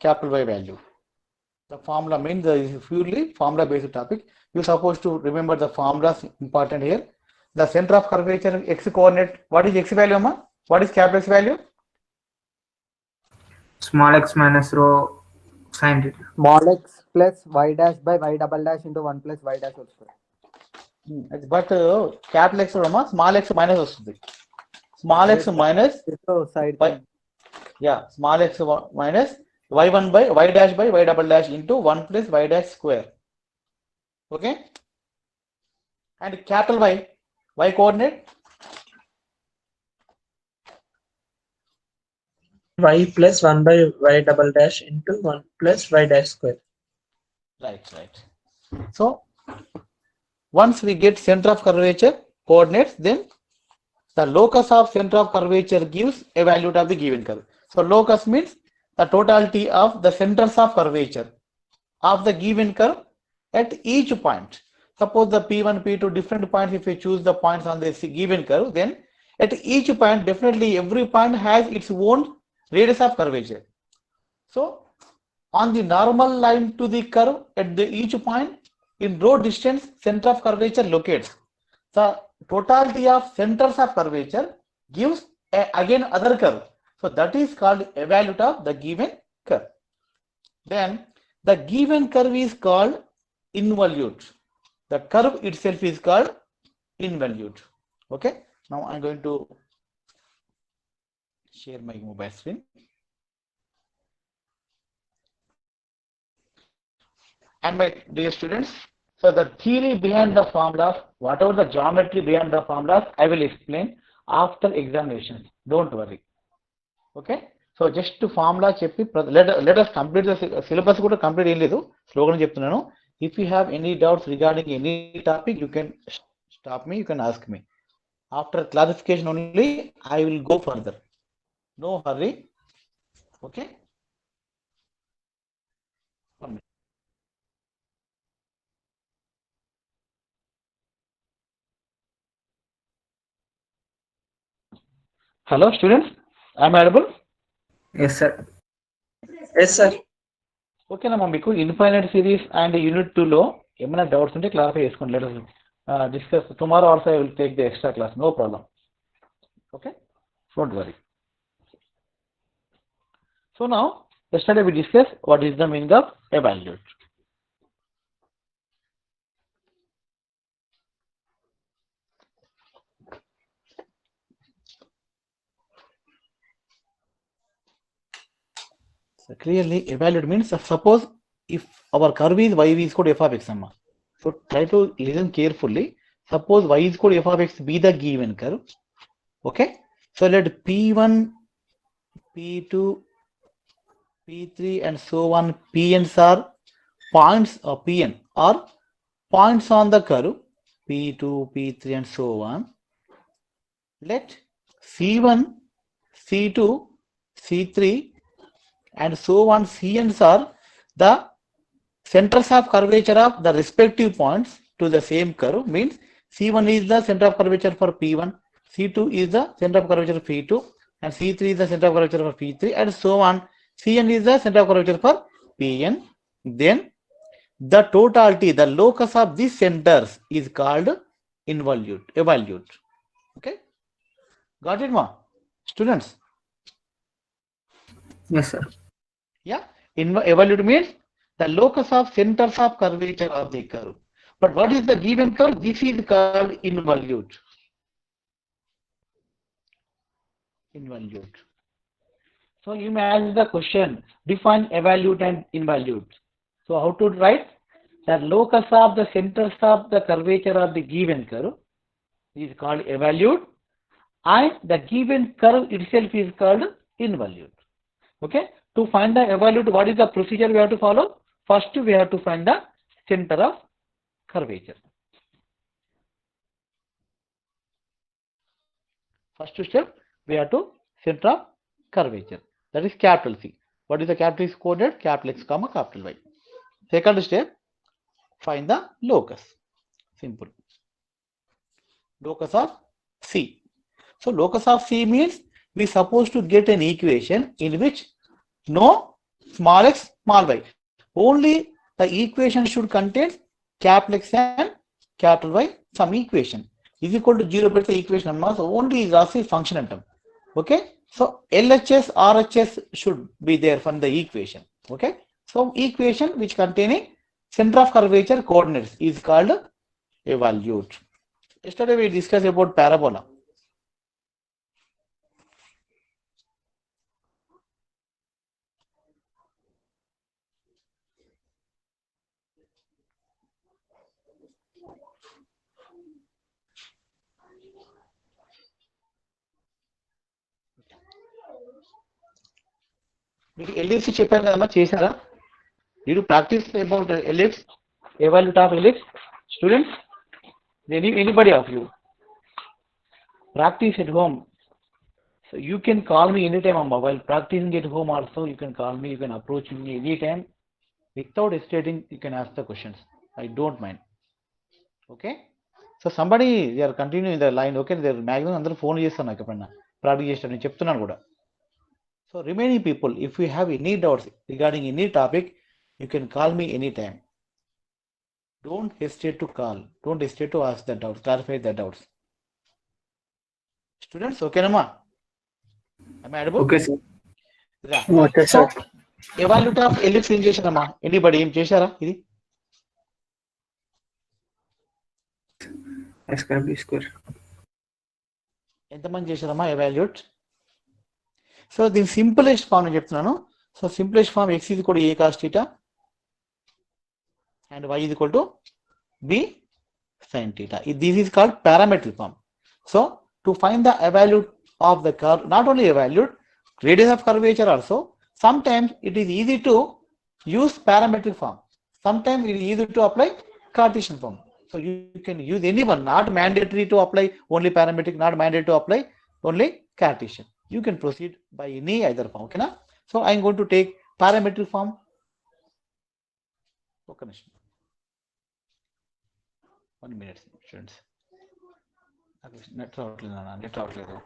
capital Y value. The formula means the purely formula based topic. You're supposed to remember the formulas important here. The center of curvature x coordinate. What is x value, ma? What is capital X value? Small x minus rho sin theta. Small x plus y dash by y double dash into 1 plus y dash whole square. But capital X ma, small x minus వస్తుంది. Small x minus So side y, yeah, small x minus y1 by y dash by y double dash into 1 plus y dash square. Okay. And capital Y coordinate. Y plus 1 by y double dash into 1 plus y dash square. Right. So once we get center of curvature coordinates, then the locus of center of curvature gives a value of the given curve. So locus means the totality of the centers of curvature of the given curve at each point. Suppose the P1, P2 different points, if we choose the points on this given curve, then at each point, definitely every point has its own radius of curvature. So on the normal line to the curve at each point, in rho distance, center of curvature locates. The totality of centers of curvature gives again other curve. So that is called a value of the given curve. Then the given curve is called involute. The curve itself is called involute. Okay. Now I'm going to share my mobile screen. And my dear students, so the theory behind the formulas, whatever the geometry behind the formulas, I will explain after examinations. Don't worry. Okay. So just to formula చెప్పి let us complete the syllabus కూడా complete ఏం లేదు, స్లోగానే చెప్తున్నాను. If you have any doubts regarding any topic, you can stop me, you can ask me. After clarification only, I will go further. No hurry. Okay. Hello students, am I audible? Yes, sir. Yes, sir. ఓకేనమ్మా, మీకు infinite series and unit 2లో ఏమైనా doubts ఉంటే clarify చేసుకోండి. Let us discuss tomorrow also. I will take the extra class, no problem. Okay, don't worry. So now yesterday we discussed what is the meaning of evaluate. So clearly evaluate means, suppose if our curve is y is equal to f of x, amma. So try to listen carefully. Suppose y is equal to f of x be the given curve. Okay. So let P1, P2, P3 and so on Pns are points, or Pn are points on the curve P2, P3 and so on. Let C1, C2, C3 and so on Cns are the centers of curvature of the respective points to the same curve. Means C1 is the center of curvature for P1, C2 is the center of curvature for P2, and C3 is the center of curvature for P3, and so on. Cn is the center of curvature for Pn. Then the totality, the locus of these centers is called involute, evolute. Okay, got it, ma? Students? Yes, sir. Yeah, evolute means the locus of centers of curvature of the curve. But what is the given curve? This is called involute. Involute. So you may ask the question, define evolute and involute. So how to write? The locus of the centers of the curvature of the given curve is called evolute, and the given curve itself is called involute. Okay. To find the evolute, what is the procedure we have to follow? First, we have to find the center of curvature. First step, we have to center of curvature. That is capital C. What is the capital X coordinate? Capital X comma capital Y. Second step, find the locus. Simple. Locus of C. So locus of C means we supposed to get an equation in which no small x, small y. Only the equation should contain capital X and capital Y. Some equation is equal to 0 the equation number. So only is also function term. Okay. So LHS, RHS should be there from the equation. Okay. So equation which containing center of curvature coordinates is called evolute. Yesterday we discussed about parabola. మీకు ellipse చెప్పాను కదమ్మా, చేశారా? Did you practice about the ellipse, evolute of ellipse? Students, anybody of you practice at home? So you can call me anytime while practicing at home also. You can call me, you can approach me anytime without hesitating. You can ask the questions. I don't mind. Okay. So somebody they are continuing the line. Okay, they are maximum అందరూ phone చేస్తాను నాకు ఎప్పుడన్నా practice చేస్తాను నేను చెప్తున్నాను కూడా. So remaining people, if you have any doubts regarding any topic, you can call me anytime. Don't hesitate to call. Don't hesitate to ask the doubts, clarify the doubts. Students, okay, Nama? Am I audible? Okay, sir. Yeah. Okay, So, sir. evolute of ellipse ఏం చేశారమ్మా? Anybody ఏం చేశారా ఇది? S square B square. ఎంతమంది చేశారమ్మా evaluate? So దీని simplest form నేను చెప్తున్నాను. So simplest form x is equal to a cos theta and y is equal to b sin theta. This is called parametric form. So to find the evolute of the curve, not only evolute, radius of curvature also, sometimes it is easy to use parametric form. Sometimes it is easy to apply Cartesian form. So you can use anyone, not mandatory to apply only parametric, not mandatory to apply only Cartesian. You can proceed by any either form. Okay, na? So I am going to take parametric form. Okay, 1 minute, students. Net రావట్లేదు.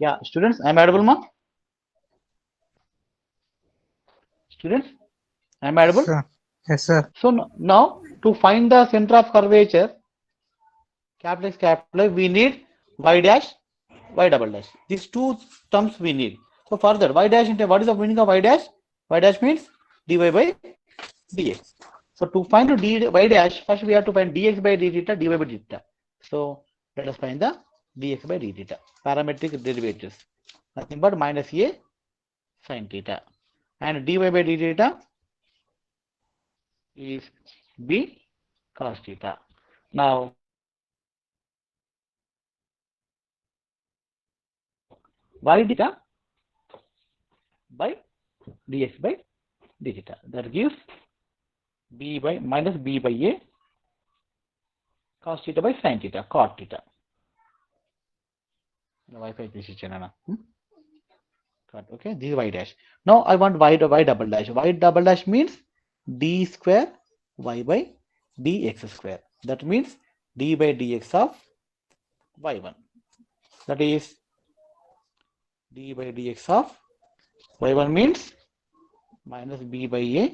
Yeah, students, I am audible, ma? Students, I am audible? Sir. Yes, sir. So now to find the center of curvature, capital X, capital Y, we need y dash, y double dash. These two terms we need. So further, y dash into what is the meaning of y dash? Y dash means dy by dx. So to find y dash, first we have to find dx by d theta, dy by d theta. So let us find the dx by d theta, parametric derivatives. Nothing but minus a sin theta. And dy by d theta is b cos theta. Now y theta by dx by d theta, that gives b by minus b by a cos theta by sin theta, cot theta. Wi-Fi channel. Okay, this is y dash. Now I want y double dash. Y double dash means d square y by dx square. That means d by dx of y1. That is d by dx of y1 means minus b by a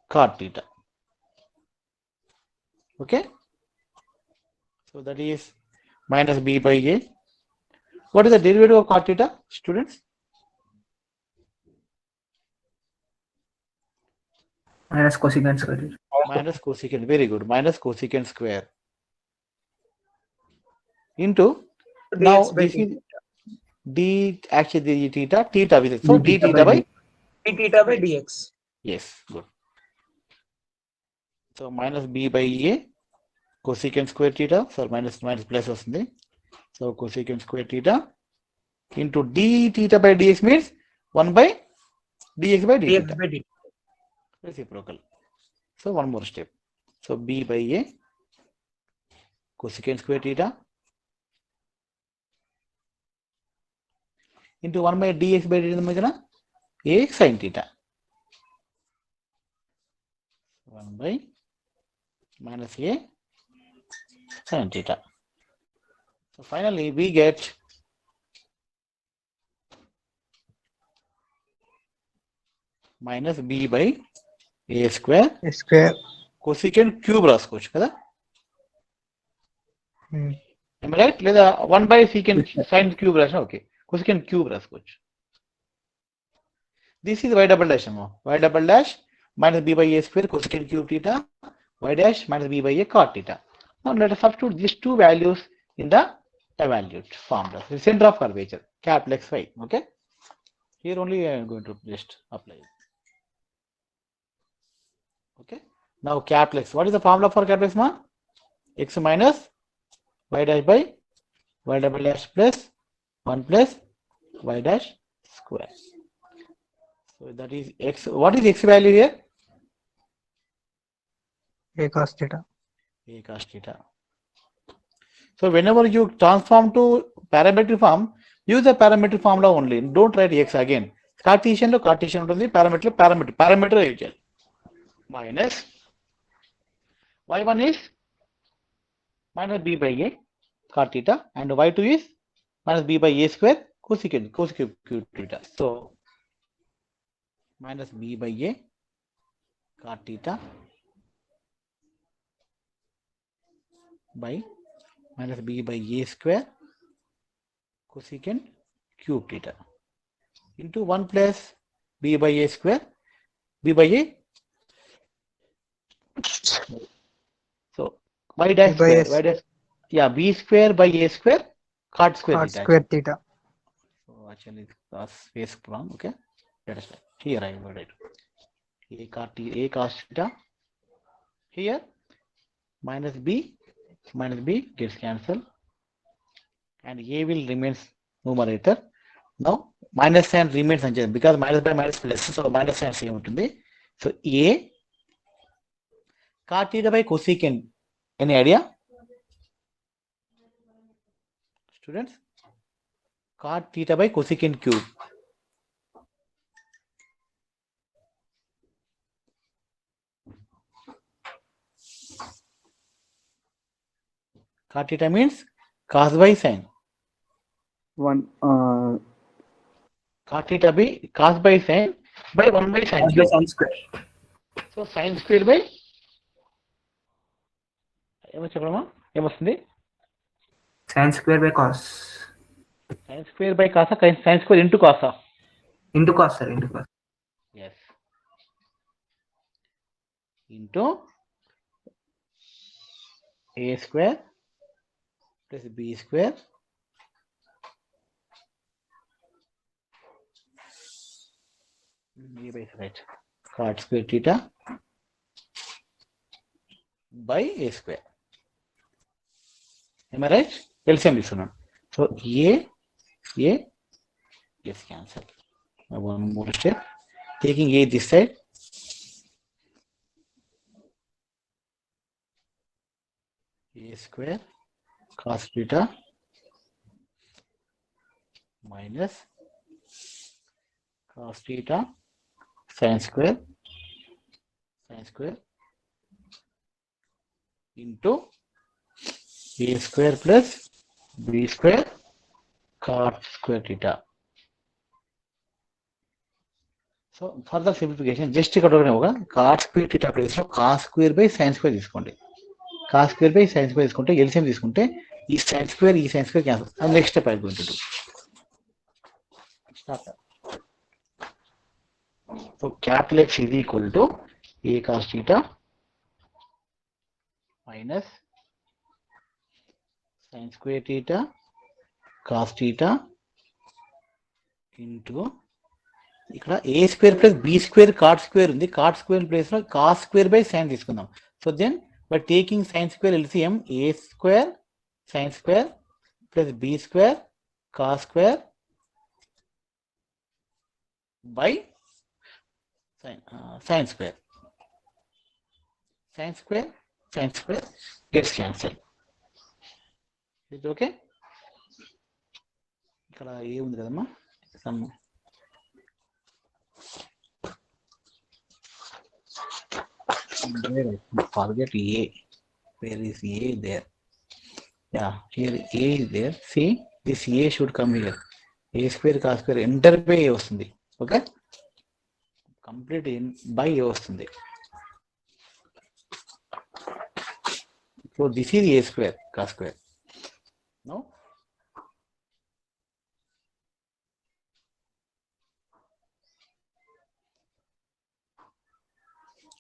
cot theta. Okay. So that is minus b by a. What is the derivative of cot theta, students? minus cosecant square. minus cosecant, very good, minus cosecant square into, now dx by this is d, actually the theta with it, so d theta by, d theta by dx. yes, good. So minus b by a cosecant square theta, so minus plus వస్తుంది, so cosecant square theta into d theta by dx means 1 by dx by d dx theta, by dt. reciprocal. So one more step, so b by a cosecant square theta into 1 by dx by dt మధ్యన a sin theta, 1 by minus a sin theta. So finally we get minus b by a square square. cosecant cube రాసుకోవచ్చు కదా, Hmm. am I right? లేదా 1 by secant sin cube రాసిన okay, cosecant cube రాసుకోవచ్చు. This is y double dash అమ్మా, y double dash minus b by a square cosecant cube theta, y dash minus b by a cot theta. Now let us substitute these two values in the evaluate formula, the center of curvature, capital X y, okay. Here only I am going to just apply it. Okay. Now capital X, what is the formula for capital X, ma? X minus y dash by y double dash plus 1 plus y dash square. So that is x. What is x value here? A cos theta. A cos theta. So whenever you transform to parametric form, use the parametric formula only. Don't write x again. Cartesian lo Cartesian ఉంటుంది, parameter use చేయాలి. Minus y1 is minus b by a cot theta and y2 is minus b by a square cosecant cube theta. So minus b by a cot theta by minus b by a square cosecant cube theta into 1 plus b by a square, b by a, so y dash by square, s- y dash, yeah, b square by a square cot square Cot theta. square theta. So actually space wrong, okay. Let us write. Here I will write a cos theta, here minus b gets cancelled and a will remains numerator. Now minus sign remains unchanged because minus by minus plus, so minus sign same ఉంటుంది. So a cot theta by cosecant, any idea students? Cot theta by cosecant cube, cot theta means cos by sin, One. cot theta by cos by sin by 1 by sin Cos by cube. sin square. So sin square by ఏమో చెప్పడమా, ఏమొస్తుంది? Sin square by cos. Sin square by cos, sin square into cos. Into cos, sir. Into cos. Yes. Into a square plus b square b by right cot square theta by a square. Am I right? LCM తీసుకున్నాను. So a gets cancelled. One more step. Taking a this side, a square cos theta minus cos theta sin square into a square plus b square cot square theta. So further simplification, just ఇక్కడ ఒక cot square theta place లో cos square by sin square తీసుకోండి. cos square by sin square తీసుకుంటే LCM తీసుకుంటే ఈ sin square cancel. And next step I am going to do. Start. So capital X is equal to a cos theta minus sin square theta cos theta into ఇక్కడ a square plus b square cot square ఉంది. cot square place లో cos square by sin తీసుకుందాం. So then by taking sin square LCM a square sin square plus b square cos square by sin square. Sin square gets cancelled. Is it okay? ఇక్కడ ఏ ఉంది కదమ్మా some forget a. Where is a there? Yeah, here a is there. See, this a should come here. A square cos square enter by a వస్తుంది. Okay, complete in by a వస్తుంది. So this is a square cos square. No,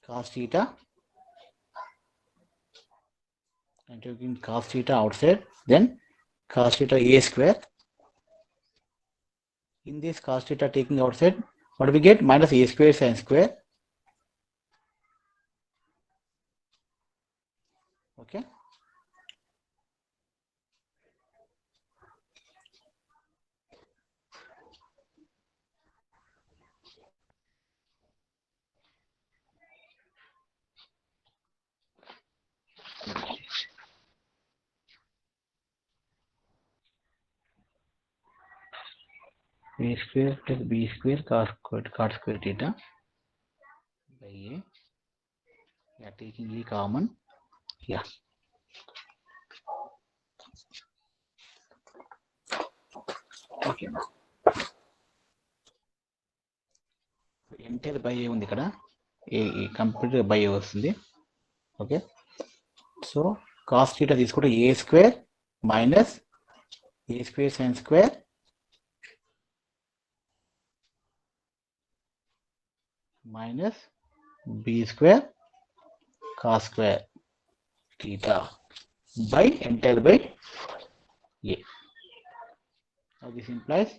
cos theta, and taking cos theta outside, then cos theta a square. In this cos theta taking outside, what do we get? Minus a square sin square. Okay. A square plus b square cos square theta by a. We are taking a common. Yeah. Okay. Enter by a ఉంది ఇక్కడ a complete by a వస్తుంది. Okay. So cos theta తీసుకుంటే a square minus a square sin square minus b square cos square theta by enter by a. Now this implies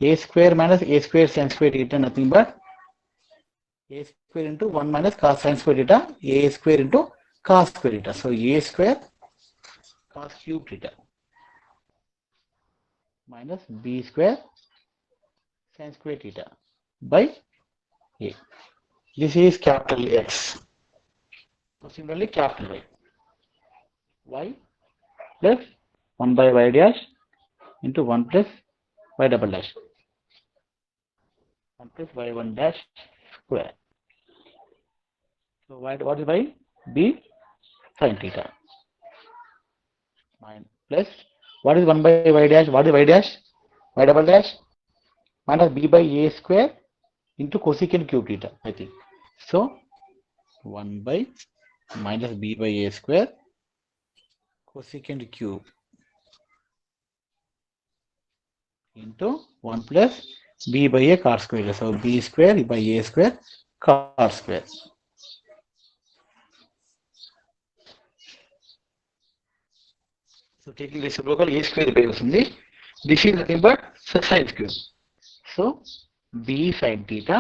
a square minus a square sin square theta nothing but a square into 1 minus cos sin square theta, a square into cos square theta. So a square cos cube theta minus b square sin square theta by a. This is capital X. So similarly capital Y. Y plus 1 by y dash into 1 plus y double dash. 1 plus y1 dash square. So what is y? B sin theta. Plus what is 1 by y dash? What is y dash? Y double dash minus b by a square into cosecant cube theta, I think. So 1 by minus b by a square cosecant cube into 1 plus b by a cot square. So b square by a square cot square. So taking reciprocal a square by వస్తుంది. This is nothing but sin square. So b sin theta.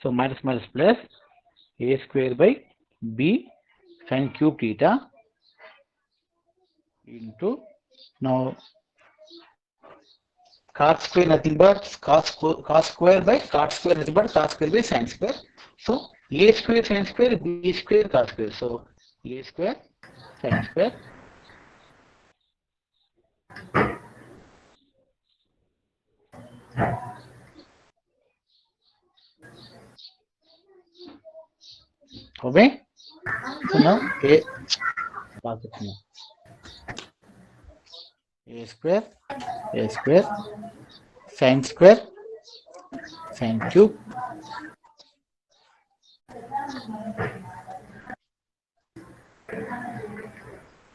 So minus minus plus a square by b sin cube theta into now cot square nothing but cos square by cot square nothing but cos square by sin square. So a square sin square b square cos square. So a square sin square okay. So now a square sin square sin cube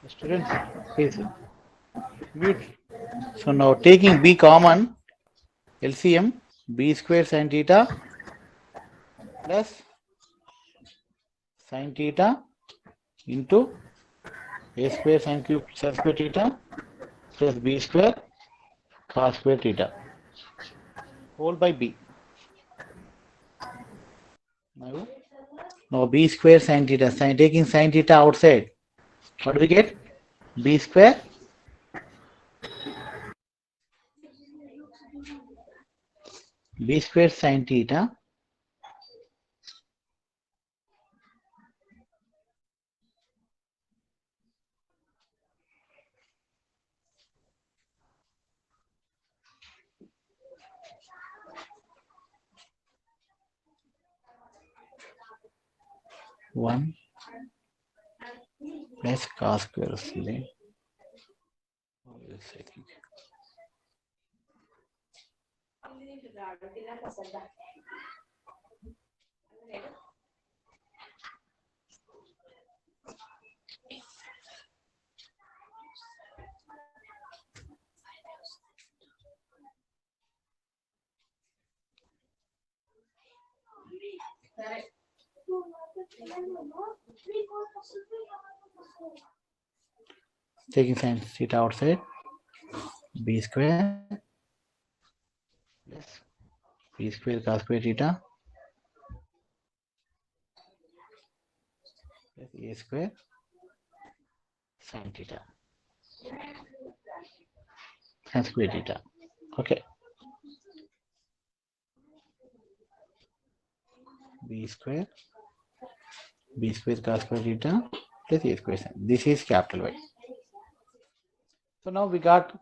students please mute. So now taking b common, LCM b square sin theta plus sin theta into a square sin cube sin square theta plus b square cos square theta whole by b. Now b square sin theta, taking sin theta outside, what do we get? B square sin theta one plus cos square C. I think. Taking sin theta outside, b square plus b square cos square theta plus a square sin theta sin square theta. Okay. b square cos square theta plus a square sin. This is capital Y. So now we got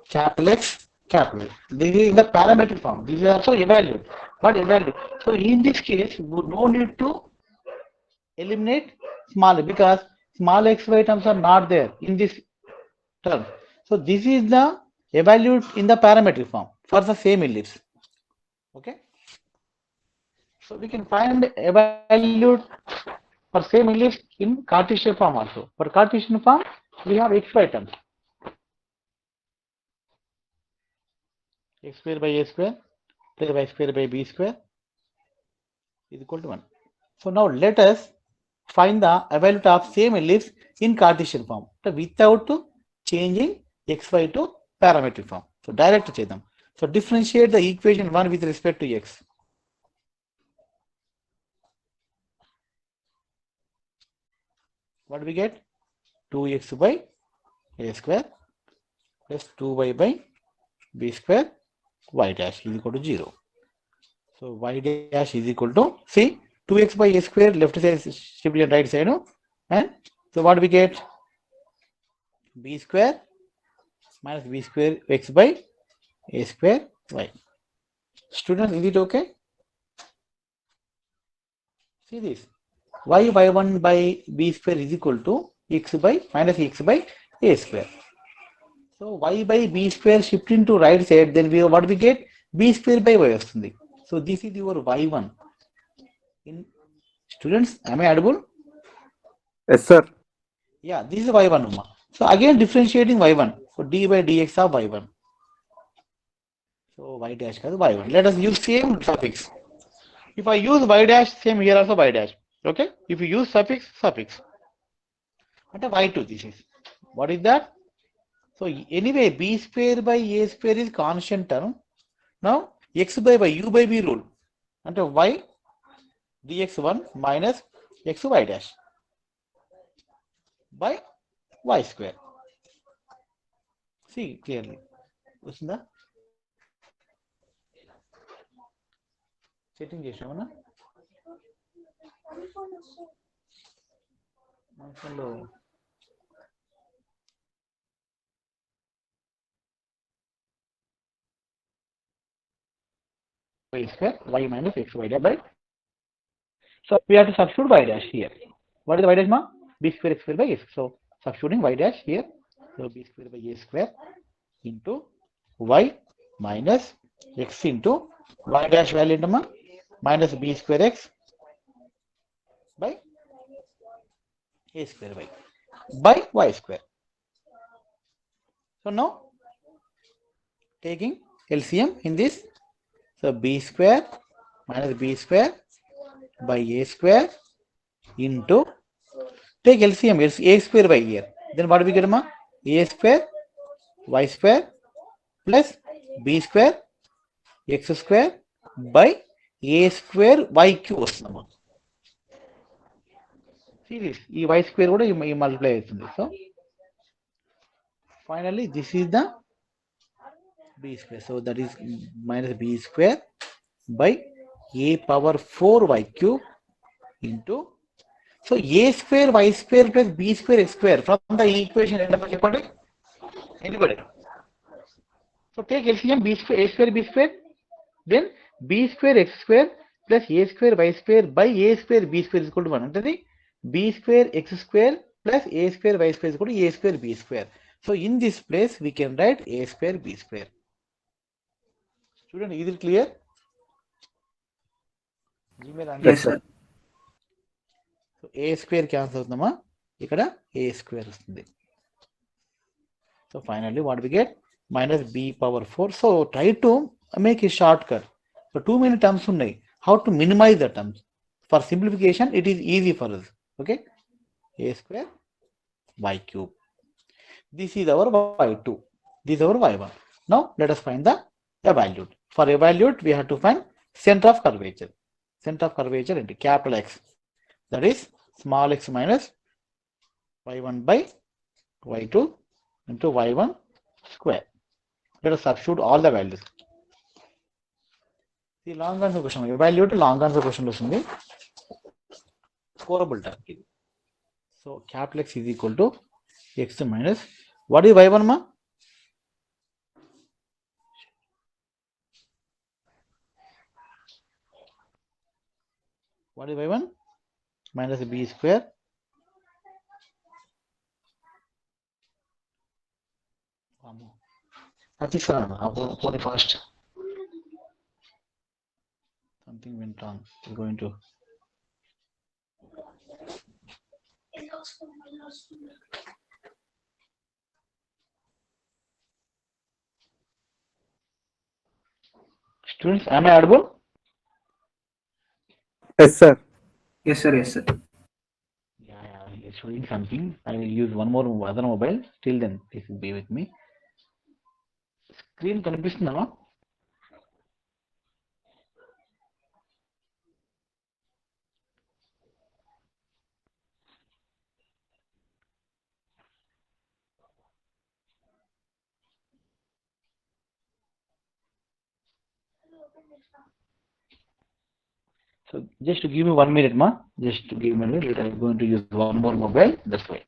capital X, capital Y. This is in the parametric form. This is also evaluate. But evaluate. So in this case, we no need to eliminate small because small xy terms are not there in this term. So this is the evaluate in the parametric form for the same ellipse. Okay. So we can find evaluate for same ellipse in Cartesian form also. For Cartesian form, we have xy terms. X square by a square plus y square by b square is equal to 1. So now let us find the evaluate of same ellipse in Cartesian form without changing xy to parametric form. So direct chedam. So differentiate the equation 1 with respect to x. What do we get? 2x by a square plus 2y by b square y dash is equal to 0. So y dash is equal to, see, 2x by a square left side shifted and right side. And so what do we get? B square minus b square x by a square y. Students, is it okay? See this. Y y1 by b square is equal to x by minus x by a square. So y by b square shifting to right side, then we what we get? B square by y. So this is your y1. In students, am I audible? Yes, sir. Yeah, this is y1. So again differentiating y1. So d by dx of y1. So y dash has y1. Let us use same suffix. If I use y dash, same here also y dash. Okay. If you use suffix, suffix. What a y2 this is. What is that? So anyway, b square by a square is constant term. Now x by y, u by v rule. And y dx1 minus xy dash by y square. See clearly. Listen the setting చేసామన్నా y square y minus xy dash by. So we have to substitute y dash here. What is the y dash, ma? B square x square by a. So substituting y dash here. So b square by a square into y minus x into y dash value into minus b square x by a square by y square. So now taking LCM in this. So b square minus b square by a square into, take LCM, it's a square by here. Then what do we get, ma? A square y square plus b square x square by a square y cube వస్తుందమ్మా. Series ఈ y square కూడా ఈ multiply అవుతుంది. So finally this is the b square. So that is minus b square by a power 4y cube into, so a square y square plus b square x square from the equation ఏంటమ్మా చెప్పండి? Anybody? So take LCM b square a square b square, then b square x square plus a square y square by a square b square is equal to 1. అంటే b square x square plus a square y square is equal to a square b square. So in this place we can write a square b square. Student, is it clear? Gmail Yes, sir. So a square cancel అవుతుందమ్మా, ఇక్కడ a square వస్తుంది. So finally what we get? Minus b power 4. So try to make a shortcut. So too many terms ఉన్నాయి. How to minimize the terms? For simplification, it is easy for us. Okay? A square y cube. This is our y2. This is our y1. Now let us find the evaluate. For evaluate, we have to find center of curvature. Center of curvature into capital X. That is small x minus y1 by y2 into y1 square. Let us substitute all the values. The long answer question, evaluate long answer question వస్తుంది. Scoreable term. So capital X is equal to x minus, what is y1 ma? What is y1? Minus b square అది sir first something went wrong. We're going to students, am I audible? Yes, sir. Yes, sir. Yes, sir. Yeah, it's showing something. I will use one more other mobile. Till then, please be with me. Screen కనిపిస్తుందా? So just to give me 1 minute, ma. Just to give me a minute. I'm going to use one more mobile. That's why.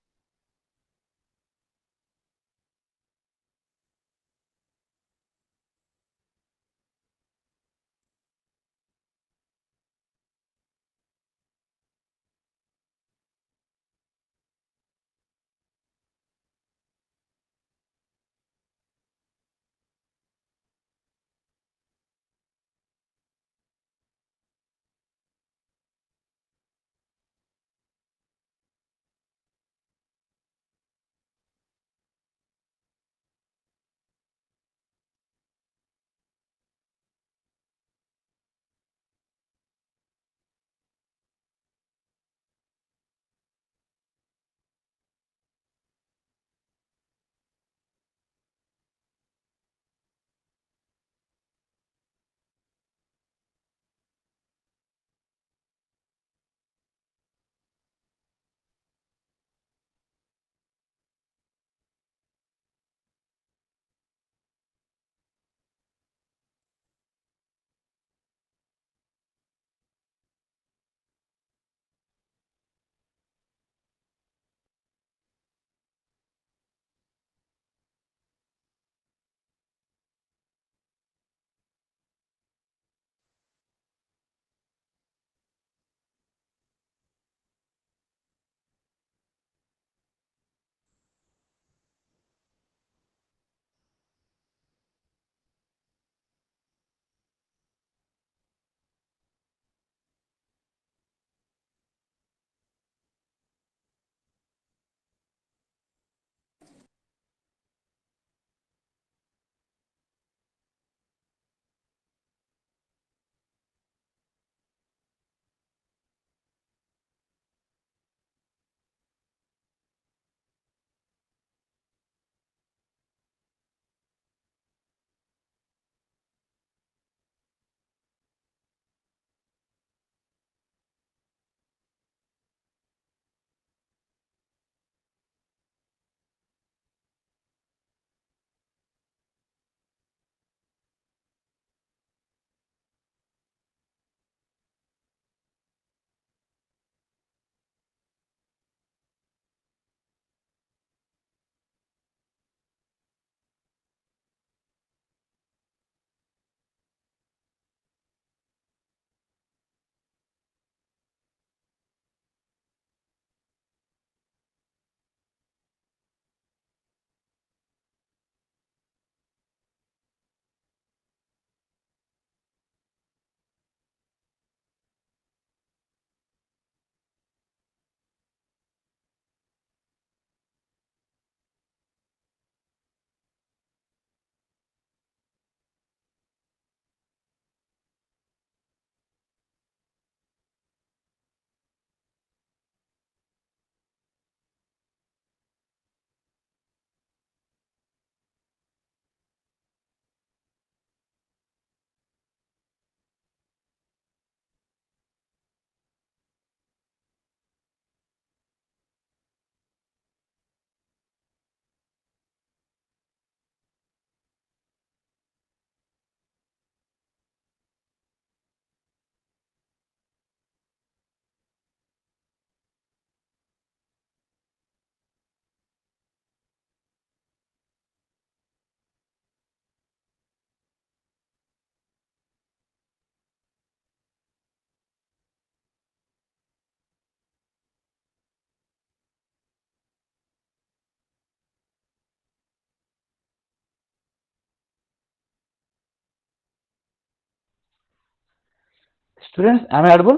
Students, am I audible?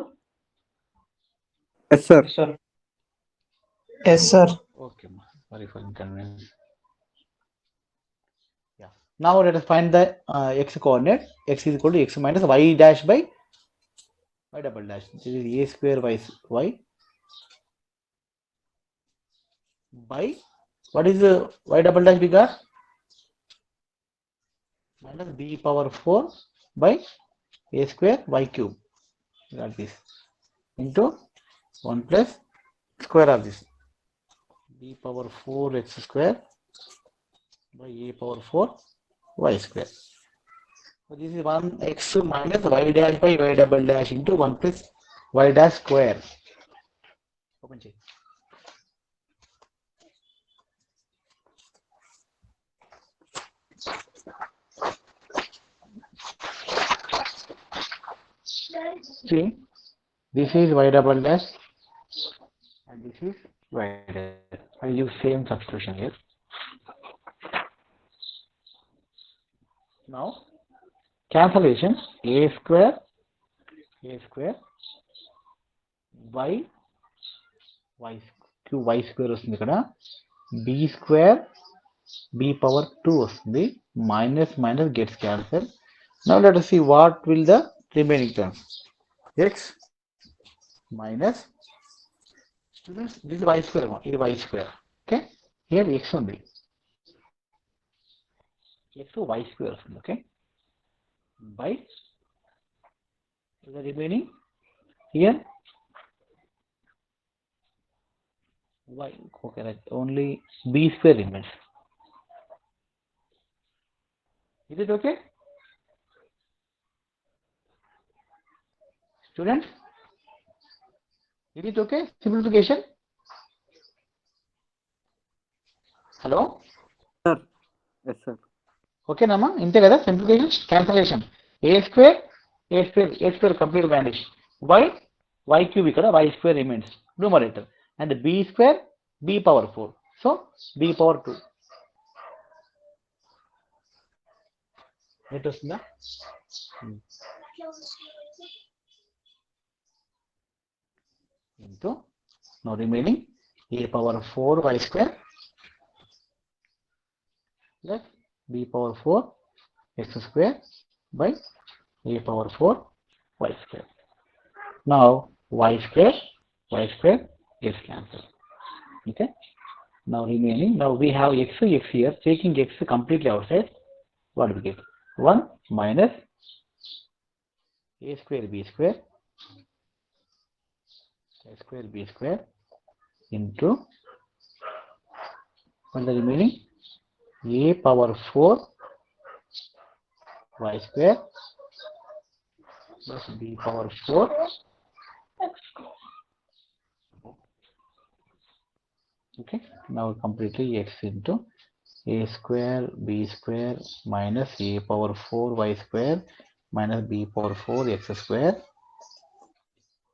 Yes, sir. Sir. Yes, sir. Okay, sorry for inconvenience. Yeah. Now let us find the x coordinate. X is equal to x minus y dash by y double dash. This is a square y by what is the y double dash we got? Minus b power 4 by a square y cube. We got this into 1 plus square of this b power 4 x square by a power 4 y square. So this is 1x minus y dash by y double dash into 1 plus y dash square. Open check. See, this is y double dash and this is y dash. I use same substitution here. Now cancellation a square by y cube y square వస్తుంది ఇక్కడ b square b power 2 వస్తుంది minus minus gets cancelled. Now let us see what will the remaining terms. X minus students this is y square ఇది y square. Okay, here x ఉంది x y square వస్తుంది. Okay, by the remaining here y. Okay, right, only b square remains. Is it okay, students? Is it okay? Simplification. Hello. Sir. Yes, sir. Okay, Nama. Inte kada simplification cancellation. A square complete vanish. Y cube ikkada y square remains numerator and b square b power 4. So b power 2. Net వస్తుందా? Into now remaining a power 4 y square plus b power 4 x square by a power 4 y square. Now y square gets cancelled. Okay. Now remaining, now we have x here. Taking x completely outside, what do we get? 1 minus a square b square into what the remaining a power 4 y square plus b power 4 x square. Okay, now completely x into a square b square minus a power 4 y square minus b power 4 x square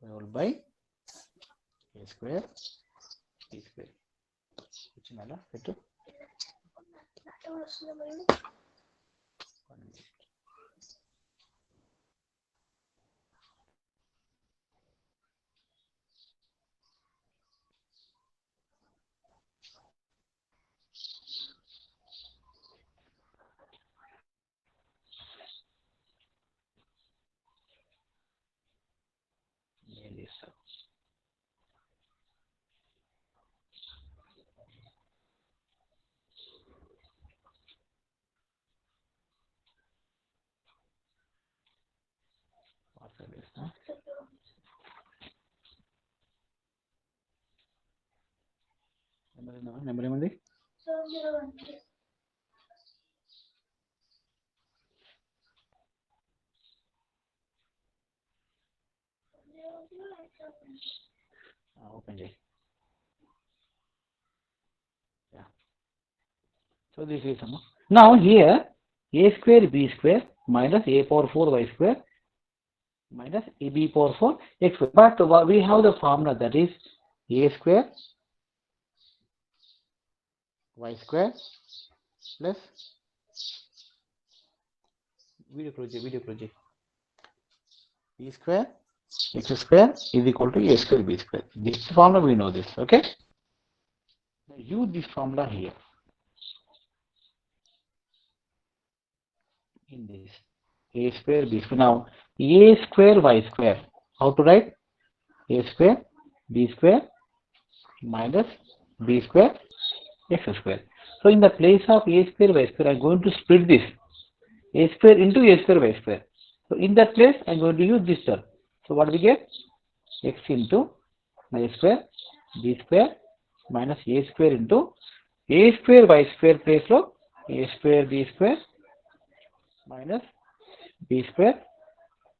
whole by a square b square. Vichinala settu. Number ఏమంది? Open చేయి. Yeah. So this is now here a square b square minus a power 4 y square minus a b power 4 x square. But we have the formula that is a square y square plus video project b square x square is equal to a square b square. This formula we know this, okay? Now use this formula here. In this a square b square. Now a square y square. How to write? A square b square minus b square x square. So in the place of a square y square, I am going to split this a square into a square y square. So in that place, I am going to use this term. So what we get? X into a square b square minus a square into a square y square place lo a square b square minus b square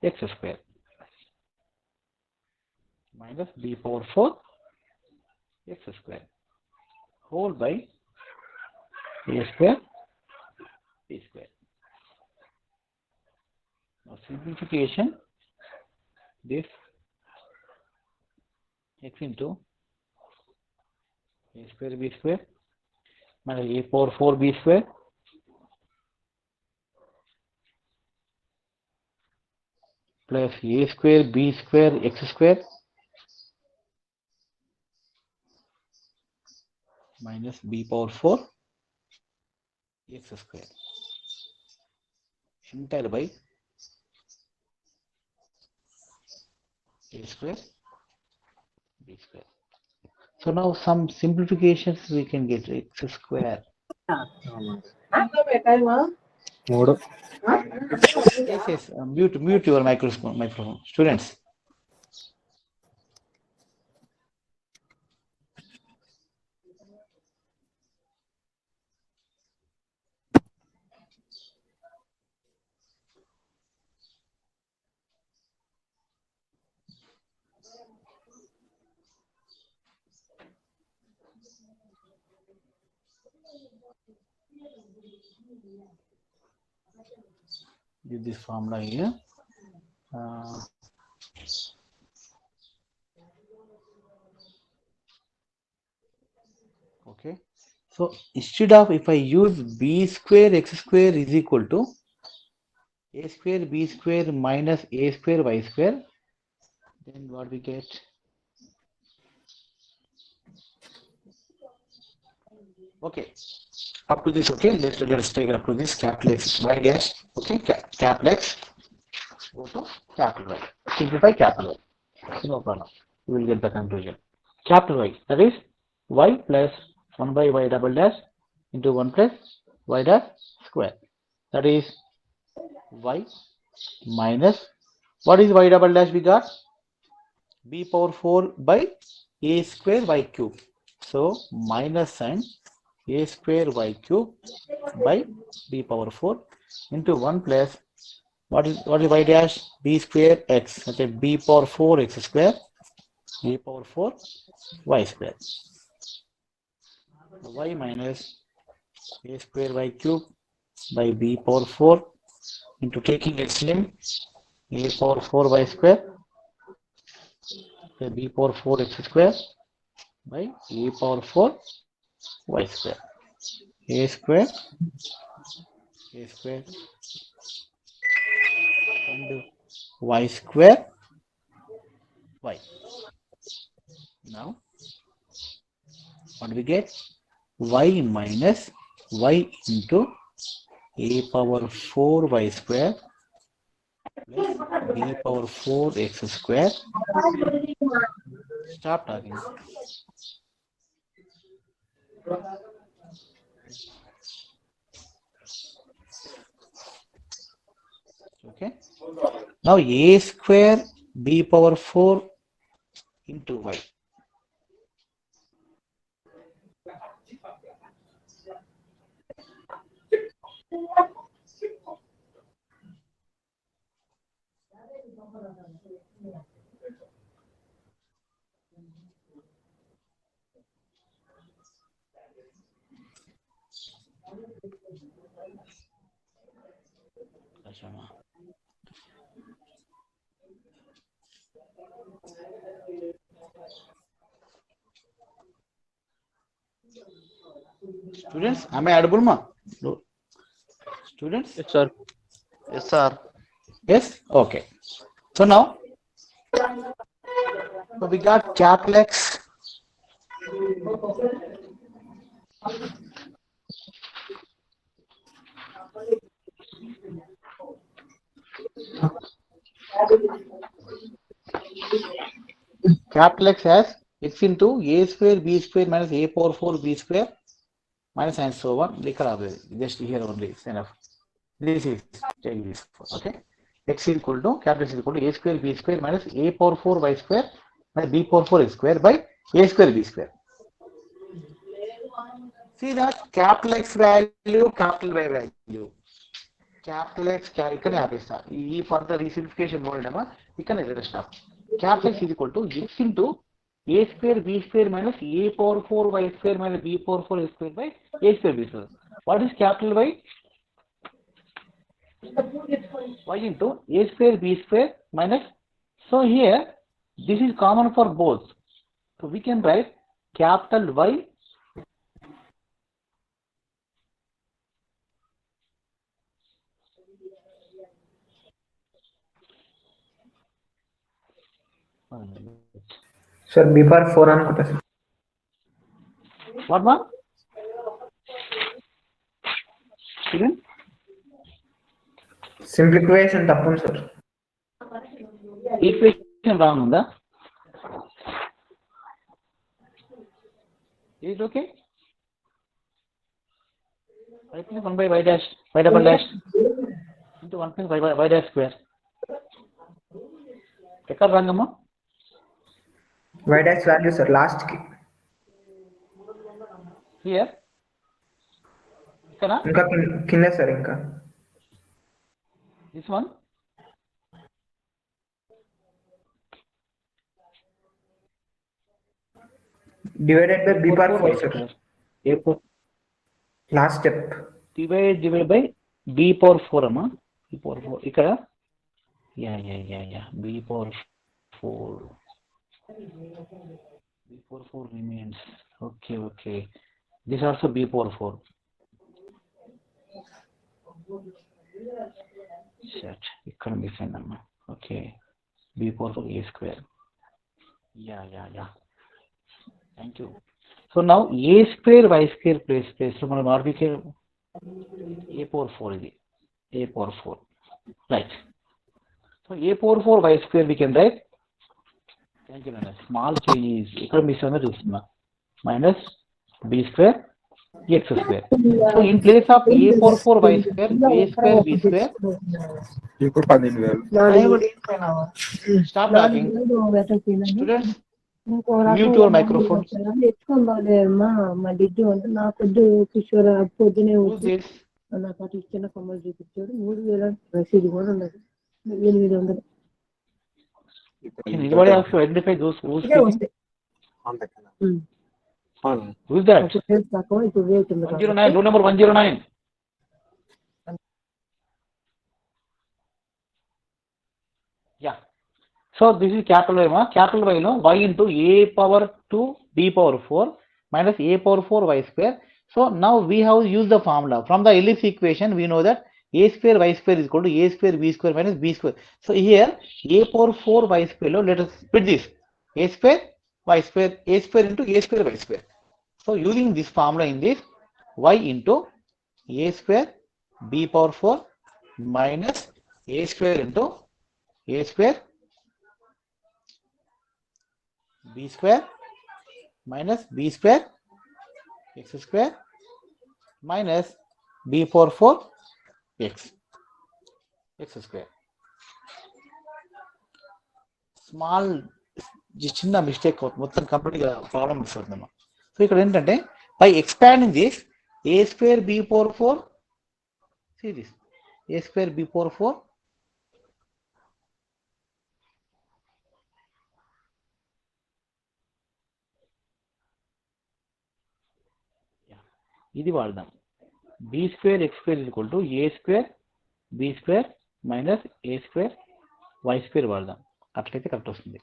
x square minus b power 4 x square whole by a square b square. Now simplification, this x into a square b square minus a power 4 b square plus a square b square x square minus b power 4 x square entire by a square b square. So now some simplifications we can get x square. Yes, mute your microphone, students. Use this formula here. Okay. So instead of, if I use b square x square is equal to a square b square minus a square y square, then what we get? Okay. Up to this, okay. Let's take up to this capital X y dash. Okay, capital X go to capital Y. Simplify capital Y. No problem. You will get the conclusion. Capital Y, that is y plus 1 by y double dash into 1 plus y dash square. That is y minus, what is y double dash we got? B power 4 by a square y cube. So minus sign a square y cube by b power 4 into 1 plus, what is y dash? B square x. Okay, b power 4 x square, b power 4 y square. Y minus a square y cube by b power 4 into taking LCM a power 4 y square, okay, b power 4 x square by a power 4 y square. A square and y square y. Now what we get? Y minus y into a power 4 y square plus b power 4 x square. Stop talking. Okay. Now a square b power 4 into y. Students, am I audible, ma? No. Students? Yes, sir. Yes, sir. Yes? Okay. So now, So we got capital X capital X as x into a square b square minus a power 4 b square minus and so on. Just here only. It's enough. This is okay. X is equal to capital X is equal to a square b square minus a power 4 y square minus b power 4 x square by a square b square. See that capital X value, capital Y value. Capital X ఇక్కడ ఆపేస్తా. ఈ further రీసింప్లిఫికేషన్ model ఇక్కడ stop. Capital X is equal to x into a square b square minus a power 4 y square minus b power 4 x square by a square b square. What is capital Y? Y into a square b square minus. So here this is common for both. So we can write capital Y sir B power 4 అనుకుంటా sir. what one? Again? Simplification తప్పదు sir. Equation wrong ఉందా? Is it okay? I think 1 by y dash y double dash into 1 plus y dash square. ఎక్కడ రాంగమ్మా? Y dash value sir last కి. Here. ఇక్కడ ఇంకా కింద sir ఇంకా. this one. Divided by b power 4 sir. A4 last step. divided by b power 4 అమ్మా. b power 4 ఇక్కడ yeah b power 4 b power 4 remains. Okay this also b power 4. Shit ఇక్కడ miss అయిందమ్మా. Okay b power 4 a square. Yeah thank you. So now a square y square place so మనం RBK a power 4 ఇది a power 4 right. So a power 4 y square we can write. Thank you Nana. Small change ఇక్కడ miss అయిందో చూస్తున్నా. Minus b square x square. So in place of a power 4 y square a square b square. ఇప్పుడు 15000 Stop talking. Students mute your microphone. ఎత్తుకోలేమ్మా మా డిడ్డు అంటే నా పొద్దు కిషోర్ పొద్దునే Who's this? నాకు అటు ఇచ్చిన కొమ్మలు చూపించాడు. 3000 రసీదు కూడా ఉన్నది. 800 Can anybody else identify those who's ఇదే speaking? వస్తాయి. Who's that? అప్పుడు తెలుసు తక్కువ ఇప్పుడు రేట్ ఉంది 109 room number 109. Yeah. So this is capital Y. Capital Y no y into a power 2 b power 4 minus a power 4 y square. So now we have used the formula from the ellipse equation. We know that a square y square is equal to a square b square minus b square. So here a power 4 y square. Let us split this a square y square a square into a square y square. So using this formula in this y into a square b power 4 minus a square into a square b square minus b square x square minus b power 4 x square. Small చిన్న mistake మొత్తం కంప్లీట్గా problem వస్తుందమ్మా. So ఇక్కడ ఏంటంటే by expanding this a square b power 4 see this a square b power 4 ఇది వాడదాం. b square x square is equal to a square b square minus a square y square వాడదాం. అట్లయితే correct వస్తుంది.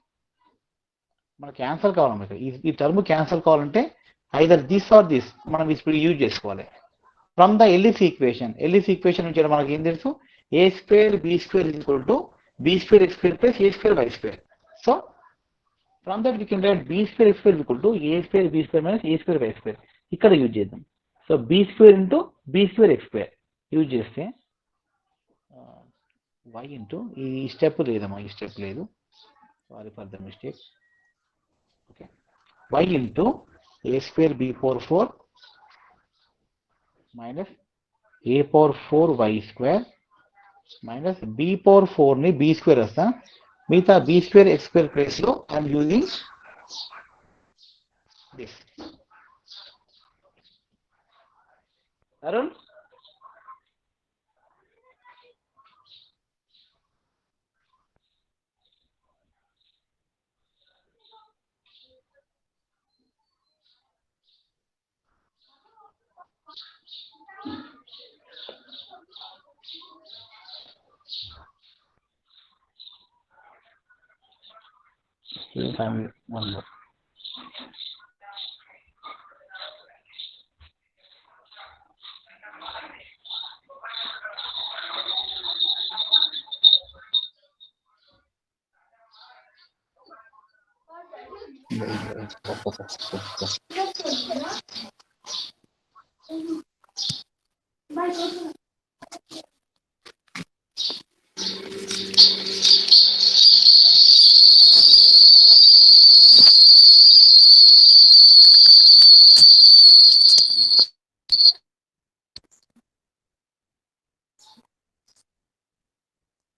మనకు cancel కావాలన్నమాట. ఈ term cancel కావాలంటే either this are this మనం ఇప్పుడు యూజ్ చేసుకోవాలి. ఫ్రమ్ ద ellipse ఈక్వేషన్ నుంచి మనకి ఏం తెలుసు? a square b square is equal to b square x square plus a square y square. So from that we can write b square x square is equal to a square b square minus a square y square. ఇక్కడ use చేద్దాం. So b square into b square x square use చేస్తే y into ఈ step లేదమ్మా, ఈ step లేదు, sorry for the mistake. Okay, y into a square b power 4 minus a power 4 y square minus b power 4 ని b square వస్తా, మిగతా b square x square place లో I'm using this. Arun, one more.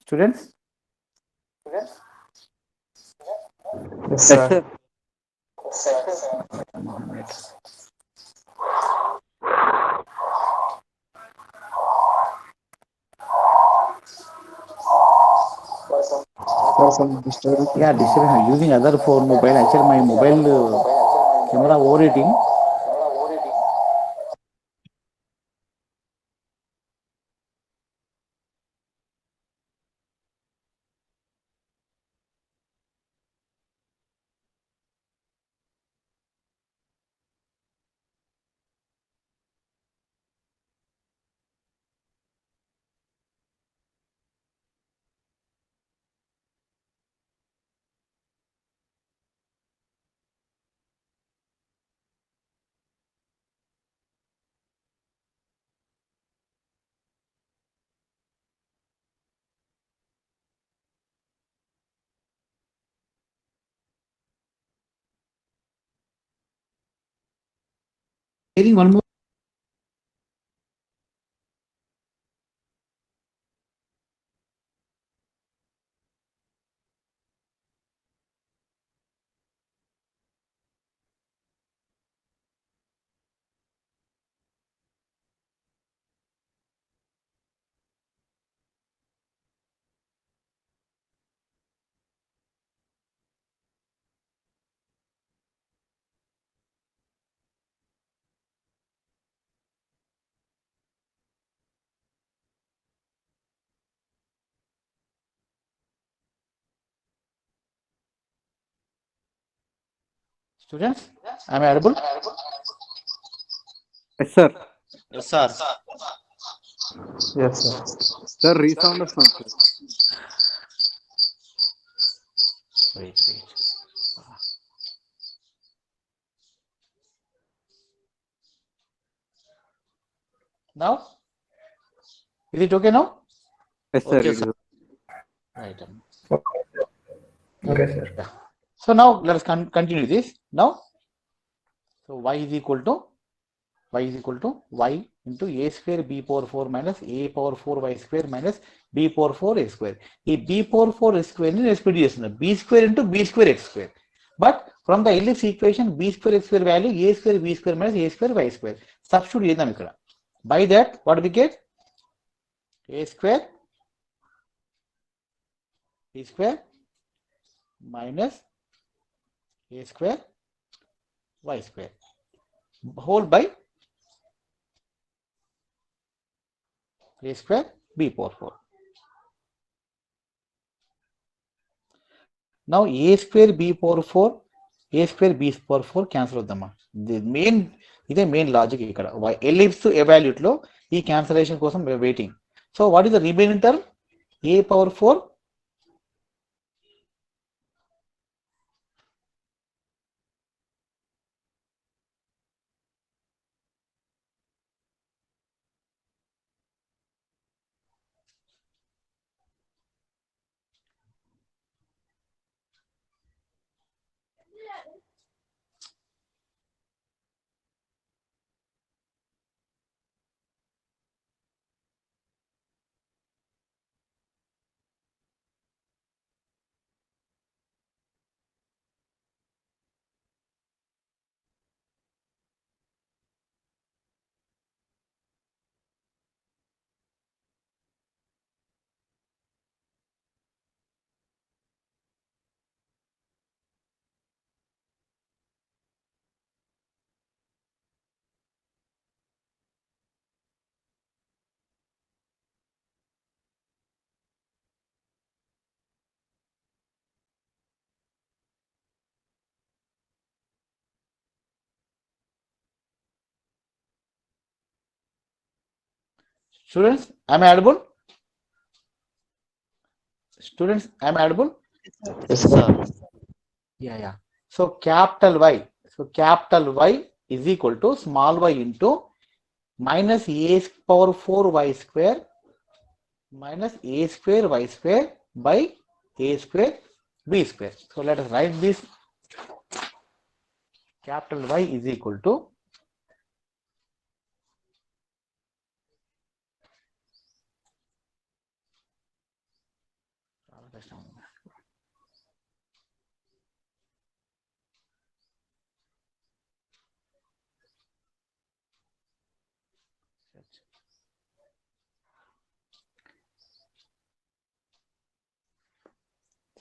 Students? Yes, sir. Yeah, disturbance. I'm using other phone mobile. Actually, my mobile camera overheating. Hearing one more. Students, am I audible? Yes, sir. Yes, sir. Yes, sir. Sir, resound వస్తుంది sir. Wait. Now, is it okay now? Yes, sir. Okay, it sir. is- Right. Okay, sir. So now let us continue this. Now, so y is equal to y into a square b power 4 minus a power 4 y square minus b power 4 x square. ఈ b power 4 x square ని respect చేస్తున్నా, b square into b square x square. But from the LHS equation, b square x square value a square b square minus a square y square. Substitute చేద్దాం ఇక్కడ. By that, what we get? A square b square minus a square y square whole by a square b power 4. Now a square b power 4, a square b power 4 cancel అవుద్దమ్మా. ఇదే main logic ఇక్కడ. Ellipse evaluate లో ఈ cancellation కోసం waiting. So what is the remaining term? a power 4 Students, am I audible? Students, am I audible? Yes, sir. Yeah. So capital Y. So capital Y is equal to small y into minus a power 4 y square minus a square y square by a square b square. So let us write this. Capital Y is equal to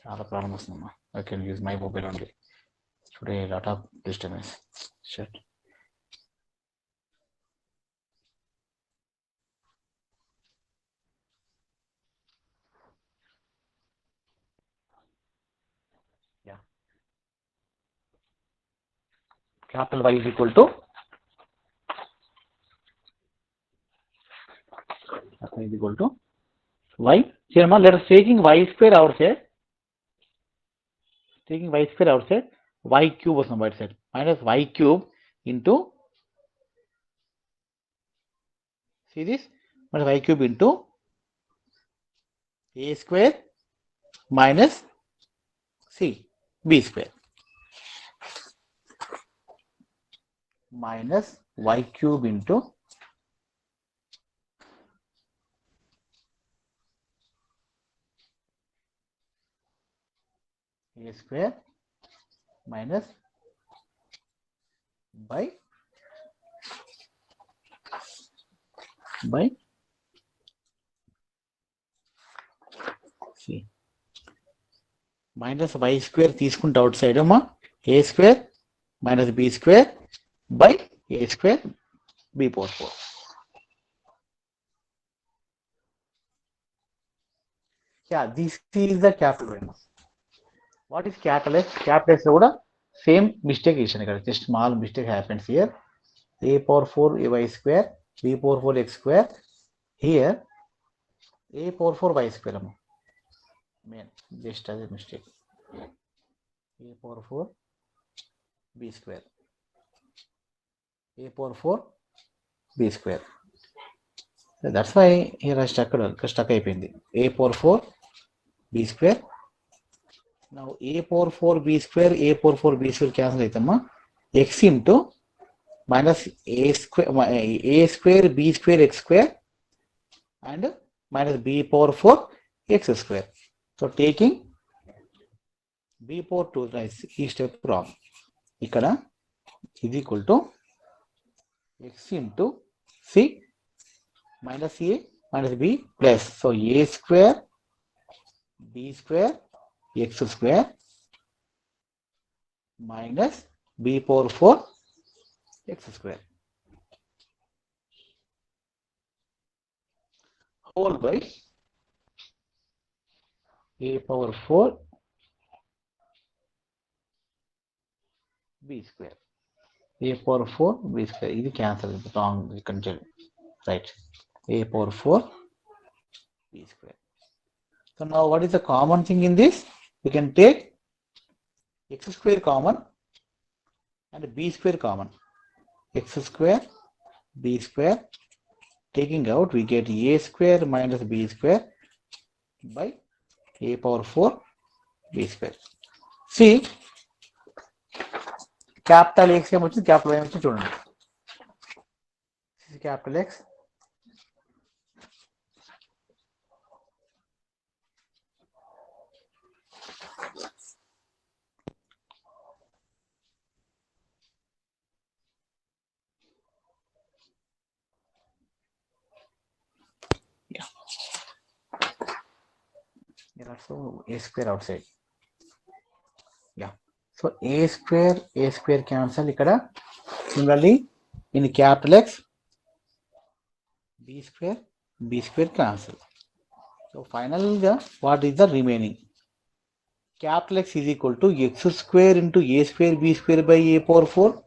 చాలా problem వస్తుందమ్మా. I can use my mobile only. Today a lot of disturbance. Shit. Yeah. Capital Y is equal to y. Here, let us taking y square outside. Taking y square outside, y cube was on right side minus y cube into, see this, minus y cube into a square minus c b square minus y cube into a square minus by c minus y square తీసుకుంటే out side అమ్మా a square minus b square by a square b power 4. Yeah, this is the capital Y. What is capital X? Capital X కూడా same mistake ఇచ్చాను ఇక్కడ. Just small mistake happens here. A power 4 y square, b power 4 x square. Here a power 4 y square. Man, just as a mistake. A power 4 b square. A power 4 b square. So that's why here I stuck అయిపోయింది. A power 4 b square. Now a power 4 b square, a power 4 b square cancel అవుతామా, x into minus a square b square x square and minus b power 4 x square. So taking b power 2 is ఈ step wrong. ఇక్కడ is equal to x into c minus a minus b plus, so a square b square x square minus b power 4 x square whole by a power 4 b square. A power 4 b square. This cancel wrong. We can tell, right? A power 4 b square. So now what is the common thing in this? We can take x square common and b square common. X square b square, taking out we get a square minus b square by a power 4 b square. See, capital X ఏమొచ్చింది, capital Y ఏమొచ్చింది చూడండి. This is capital X. Yeah. There are also a square outside. Yeah. So a square cancel ikkada. Similarly in capital X, b square cancel. So finally what is the remaining? Capital X is equal to x square into a square b square by a power 4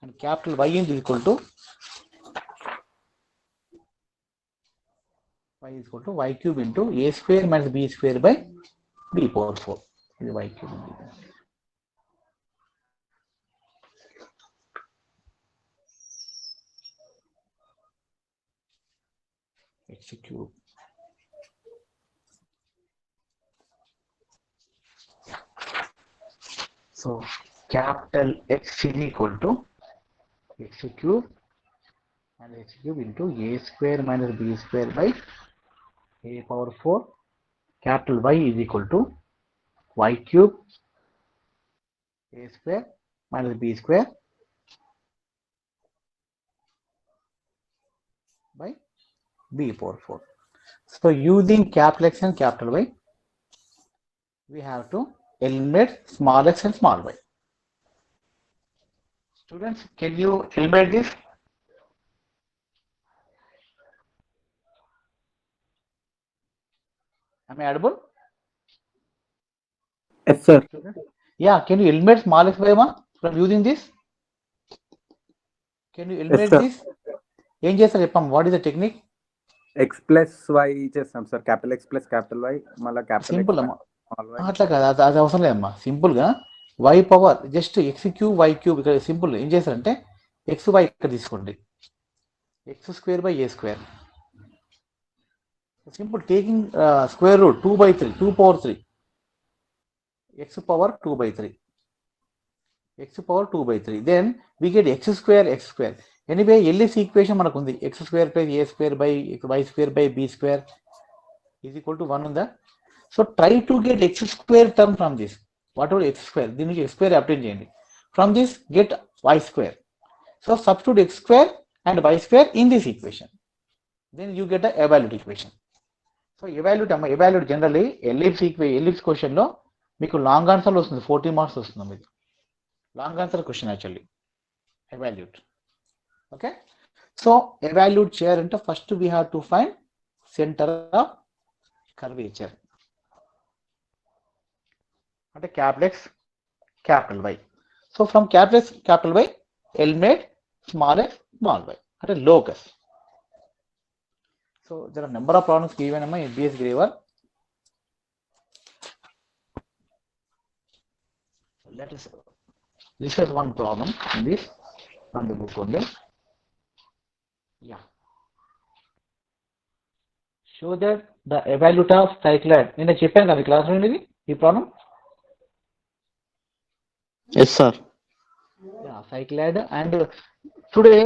and capital Y is equal to y is equal to y cube into a square minus b square by b power 4. This is y cube into b. X cube. So capital X is equal to x cube and x cube into a square minus b square by a power 4. Capital Y is equal to y cube a square minus b square by b power 4. So using capital X and capital Y, we have to eliminate small x and small y. Students, can you eliminate this? Am I audible? Yes, sir. Yeah, can you eliminate small x by 1 from using this? Can you eliminate sir. this? ఏం చేస్తారు చెప్పాం, what is the technique? X plus Y చేస్తాం sir, capital X plus capital Y మళ్ళీ capital simple అమ్మా, అట్లా కాదు, అది అవసరం లేదమ్మా. సింపుల్ గా y power just X cube y cube, ఇక్కడ సింపుల్ ఏం చేస్తారంటే ఎక్స్ వై ఇక్కడ తీసుకోండి, X square by A square. Simple taking square root 2/3, 2 power 3, x power 2/3, x power 2/3. Then we get x square. Anyway, LS equation మనకు ఉంది, x square plus a square by y square by b square is equal to 1 ఉందా? So try to get x square term from this. Whatever x square, దీని నుంచి x square obtain చేయండి. From this get y square. So substitute x square and y square in this equation. Then you get the evaluate equation. So evaluate generally ellipse question లో మీకు long answer వస్తుంది, 40 marks వస్తుంది. ఇది long answer question actually evaluate. Okay, so evaluate చేయాలంటే first we have to find center of curvature అంటే capital X capital Y. So from capital X capital Y eliminate small x small y అంటే locus. So there are number of problems given in my BS grade 1. Let us discuss one problem in this from the book only. Yeah. Show that the evaluate of cycloid. నేను చెప్పాను కదా class లో ఇది ఈ problem. Yes, sir. Yeah, cycloid. And today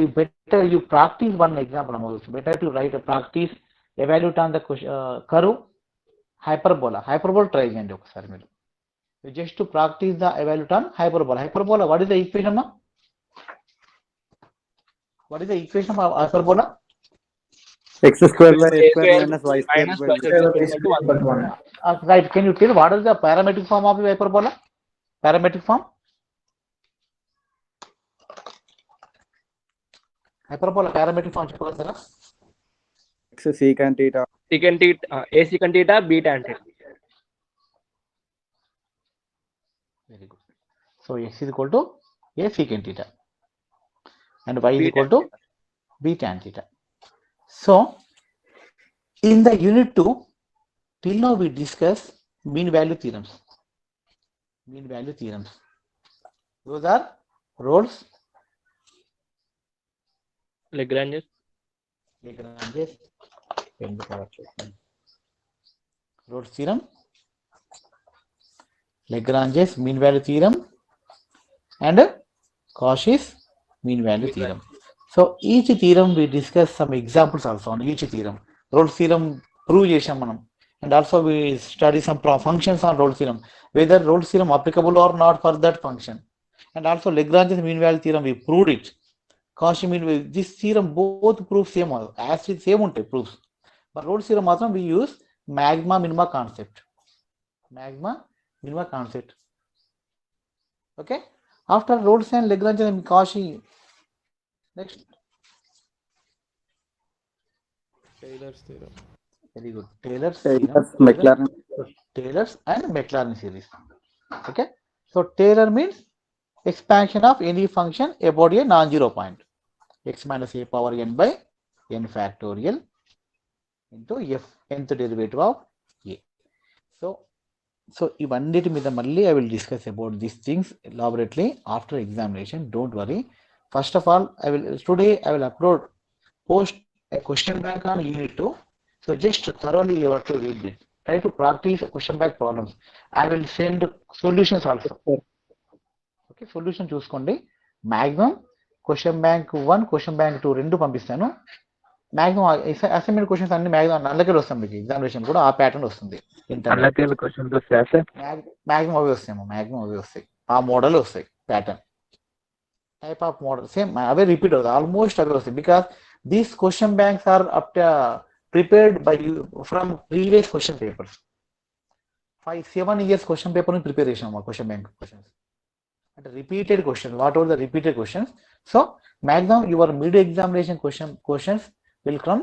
you better you practice one example. Better to write a practice evaluate on the curve hyperbola. Hyperbola try చేయండి ఒకసారి మీరు. Just to practice the evaluate on hyperbola. Hyperbola, what is the equation? What is the equation of hyperbola? X square by a square minus y square by b square. Right. Can you tell what is the parametric form of the hyperbola? Parametric form? Hyperbola parametric form చెప్పగలుగుతారా? X secant theta. A secant theta, B tan theta. Very good. So x is equal to a secant theta and y is equal to b tan theta. So in the unit 2, till now we discuss mean value theorems. Mean value theorems. Those are Rolle's, Lagrange's. Rolle's theorem, Lagrange's mean value theorem, and Cauchy's mean value theorem. So each theorem we discuss some examples also on each theorem. Rolle's theorem prove chesam manam, and also we study some functions on Rolle's theorem, whether Rolle's theorem applicable or not for that function. And also Lagrange's mean value theorem we proved it. Cauchy mean value, this theorem both prove same, as it same unte proofs. But Rolle's theorem matram we use magma minima concept. Magma minima concept. Okay, after Rolle's and Lagrange and Cauchy, next Taylor's theorem. very good. Taylor's Maclaurin. Taylor's and Maclaurin series. Okay, so Taylor means expansion of any function about a non-zero point, x minus a power n by n factorial into f nth derivative of a. So ఇవన్నిటి మీద మళ్ళీ I will discuss about these things elaborately after examination. Don't worry. First of all, today I will post a question bank on unit 2. So just thoroughly you have to read it. Try to practice question bank problems. I will send solutions also. Okay, solution చూసుకోండి. Maximum question bank 1, question bank 2 రెండు పంపిస్తాను. Maximum assignment questions అన్ని maximum అందుకే వస్తాం మీకు examination కూడా ఆ pattern వస్తుంది క్వశ్చన్స్ వస్తాయా సార్? మాక్సిమం అవి వస్తాయేమో, మాక్సిమం అవి వస్తాయి, ఆ మోడల్ వస్తాయి, pattern type of model same అవే రిపీట్ అవుతాయి, ఆల్మోస్ట్ అవే వస్తాయి. Because these question banks are prepared by from previous question papers. 5-7 years question paper ని ప్రిపేర్ చేసాం ఆ క్వశ్చన్ బ్యాంక్ క్వశ్చన్స్ అంటే repeated question, whatever the repeated questions. So maximum your mid examination questions will come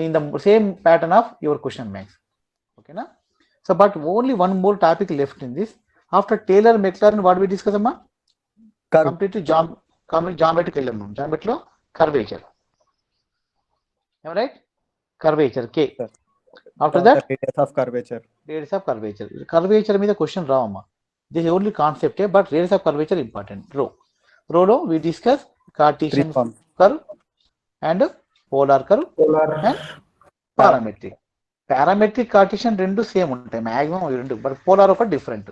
in the same pattern of your question banks. Okay na? So but only one more topic left in this. After Taylor Maclaurin, what we discuss amma? Completely geometry element. Geometry lo curvature. Am I right? Curvature K. Sir. After that radius of curvature. Radius of curvature. Curvature means the question raw amma. This is only concept here, but radius of curvature important. Rho lo we discuss Cartesian curve and polar curve and parametric. Parametric Cartesian రెండు same ఉంటాయి maximum రెండు, but polar ఒక different.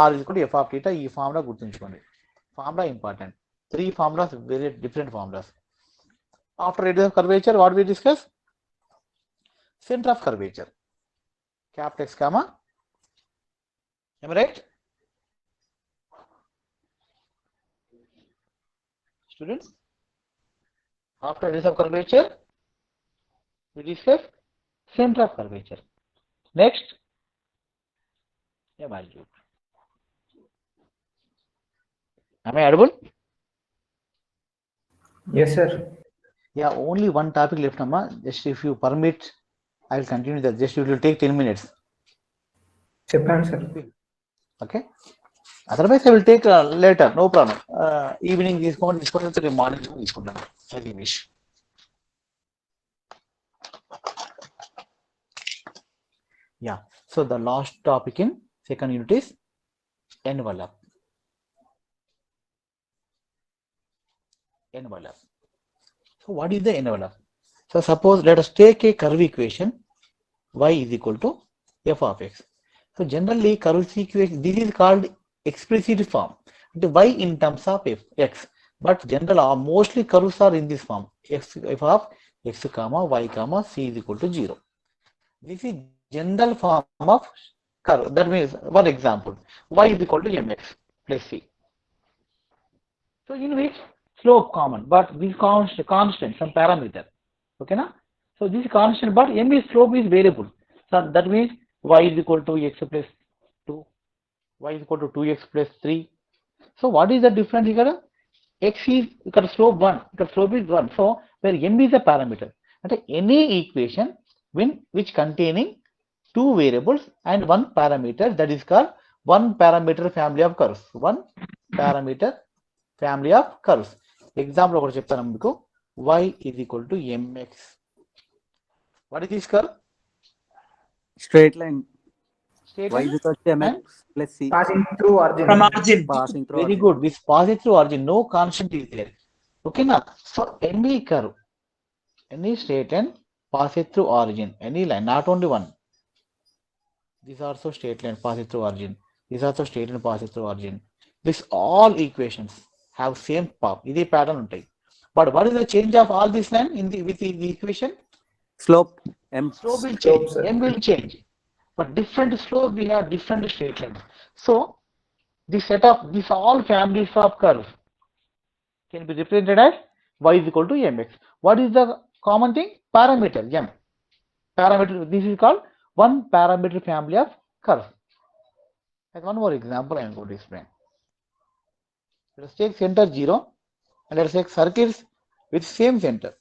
R is equal to f of theta. ఈ formula గుర్తుంచుకోండి, formula important. 3 formulas, very different formulas. After radius of curvature, what we discuss? Center of curvature, capital X comma. Am I right, students? After radius of curvature, we discuss center of curvature. Next, a value. Am I audible? Yes, sir. Yeah, only one topic left, Amma. Just if you permit, I will continue that. Just it will take 10 minutes. Japan, sir. Okay. Otherwise, I will take later. No problem. Evening is going to morning is going to as you wish. Yeah. So the last topic in second unit is envelope. Envelope. So what is the envelope? So suppose let us take a curve equation y is equal to f of x. So generally curve equation, this is called explicit form, the y in terms of x, but general mostly curves are in this form, f of x comma y comma c is equal to 0. This is general form of curve. That means, one example, y is equal to mx plus c. So in which slope common, but this constant, some parameter. Okay na? So this constant, but m is slope is variable. So that means y is equal to x plus 2, y is equal to 2x plus 3. So what is the difference here? X is slope 1, slope is 1. So where m is a parameter, and any equation which containing 2 variables and 1 parameter, that is called one parameter family of curves. One parameter family of curves. Example ఒకటి చెప్తాను మీకు. Y is equal to mx. What is this curve? Straight line. Straight Y line is equal to mx plus c. Passing through origin. From origin. Passing through Very origin. good. This passing through origin, no constant is there. Okay na? So any curve, any straight line passes through origin, any line, not only one. These are also straight line passing through origin. These are also straight line passing through origin. This all equations have same path. This pattern untai. But what is the change of all this line in with the equation? Slope m. Slope will Slope, change. sir. M will change. But different slope we have different straight lines. So the set of these all families of curves can be represented as y is equal to mx. What is the common thing? Parameter m. Parameter. This is called one parameter family of curves. As one more example, I am going to explain. Let us take center 0 and let us take circles with same center.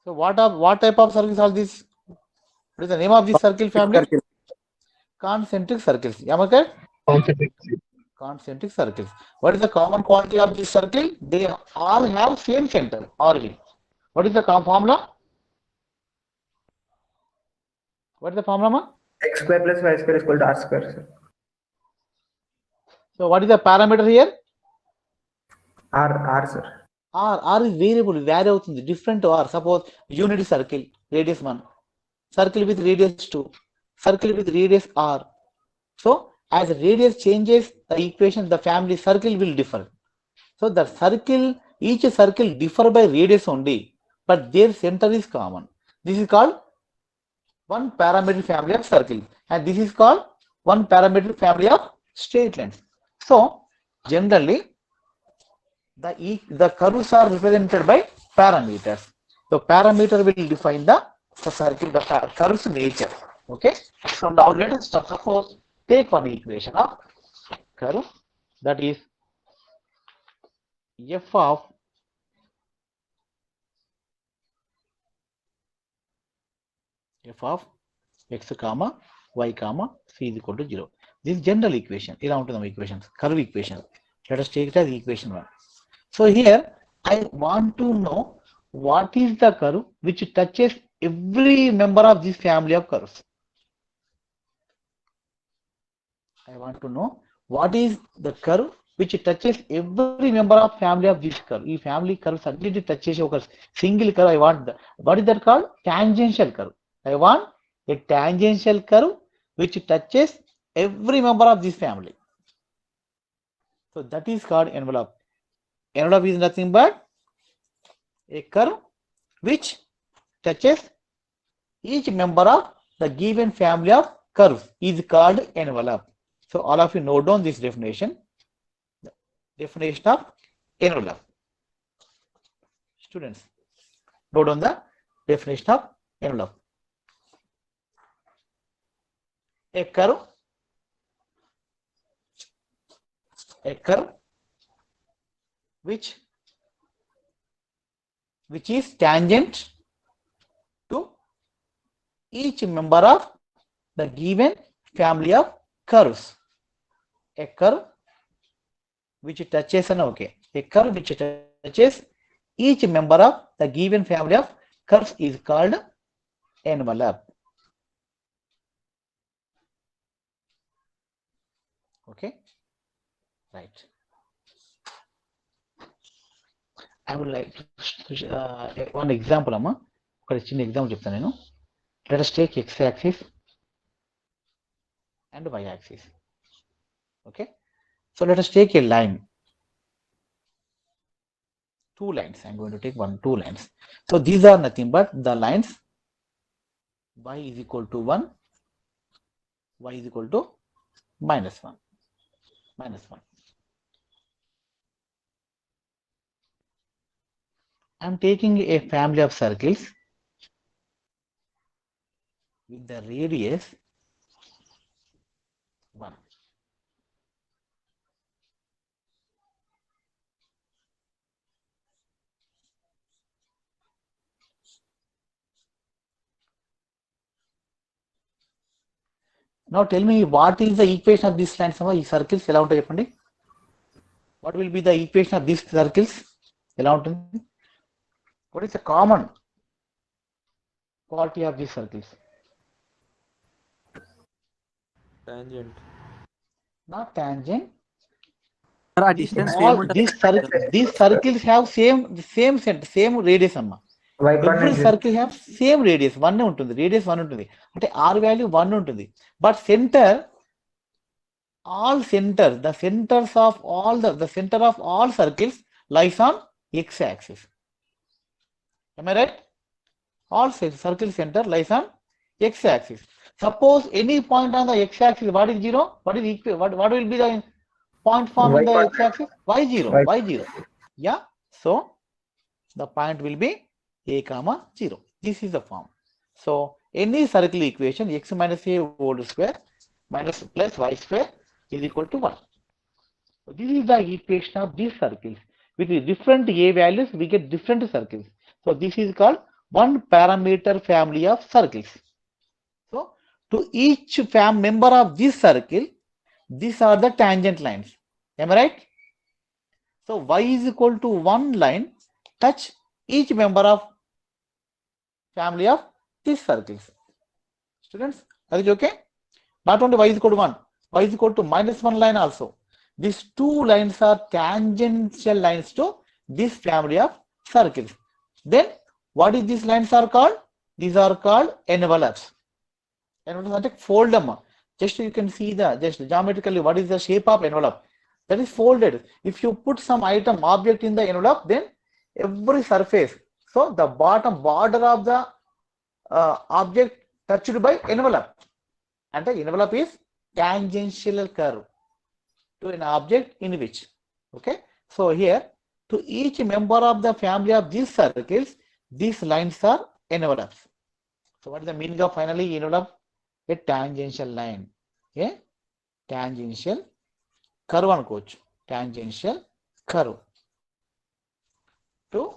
So what type of circles are these? What is the name of this circle family? Circle. Concentric circles. Am I correct? Concentric circles. What is the common quality of this circle? They all have same center, origin. What is the formula? What is the formula, ma? X square plus y square is equal to r square, sir. So what is the parameter here? R, sir. R is variable, vary అవుతుంది, different to R. Suppose unity circle, radius 1, circle with radius 2, circle with radius R. So as radius changes, the equation, the family circle will differ. So the circle, each circle differ by radius only, but their center is common. This is called one parametric family of circle, and this is called one parametric family of straight lines. So generally the curves are represented by parameters. So parameter will define the circle, the curve's nature. Okay. So now let us suppose take one equation of curve, that is f of x comma y comma c is equal to 0. This is general equation. ఇలా ఉంటుంది equations, curve equation. Let us take it as equation 1. So here I want to know what is the curve which touches every member of this family of curves. I want to know what is the curve which touches every member of family of this curve. ఈ family curves అన్నిటి touch చేసే ఒక single curve. I want what is that called? Tangential curve. I want a tangential curve which touches every member of this family. So that is called envelope. Envelope is nothing but a curve which touches each member of the given family of curves is called envelope. So all of you note down this definition. The definition of envelope. Students, note down the definition of envelope. A curve which is tangent to each member of the given family of curves. A curve which touches a curve which touches each member of the given family of curves is called envelope. Okay, right. I would like to one example, amma. ఒక చిన్న example చెప్తాను నేను. Let us take x axis and y axis. Okay, so let us take a line, two lines. I'm going to take two lines. So these are nothing but the lines y is equal to 1, y is equal to minus 1. I'm taking a family of circles with the radius 1. Now tell me what is the equation of this line? ఈ circles ఎలా ఉంటాయి చెప్పండి. What will be the equation of these circles? ఎలా ఉంటుంది? What is the common quality of these circles? Tangent. Not tangent. Distance These circles have same center, same radius amma. Every circle have same radius. 1 ఉంటుంది, radius 1 ఉంటుంది. అంటే r value 1 ఉంటుంది. But center, the center of all circles lies on x axis. Am I right? All circle center lies on x axis. Suppose any point on the x axis, what is 0? What will be the point formed in the x axis? y0. Yeah. So the point will be a comma 0. This is the form. So any circle equation x minus a whole square minus plus y square is equal to 1. So this is the equation of these circles. With the different a values, we get different circles. So this is called one parameter family of circles. So to each member of this circle, these are the tangent lines. Am I right? So y is equal to one line touch each member of family of these circles. Students, are you okay? Not only y is equal to 1, y is equal to minus 1 line also. These two lines are tangential lines to this family of circles. Then what is these lines are called? These are called envelopes. Envelopes are fold them. Just you can see the just geometrically what is the shape of envelope. That is folded. If you put some item object in the envelope, then every surface. So the bottom border of the object touched by envelope, and the envelope is tangential curve to an object in which. Okay. So here to each member of the family of these circles, these lines are envelopes. So what is the meaning of finally envelope? A tangential line. A tangential curve on coach. Tangential curve to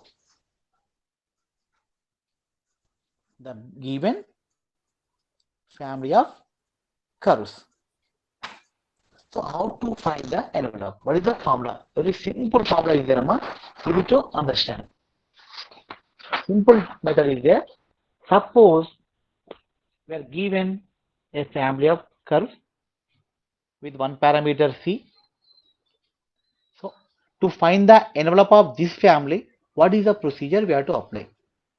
the given family of curves. So how to find the envelope? What is the formula? Very simple formula is there, Amma. You need to understand. Simple method is there. Suppose we are given a family of curves with one parameter C. So to find the envelope of this family, what is the procedure we have to apply?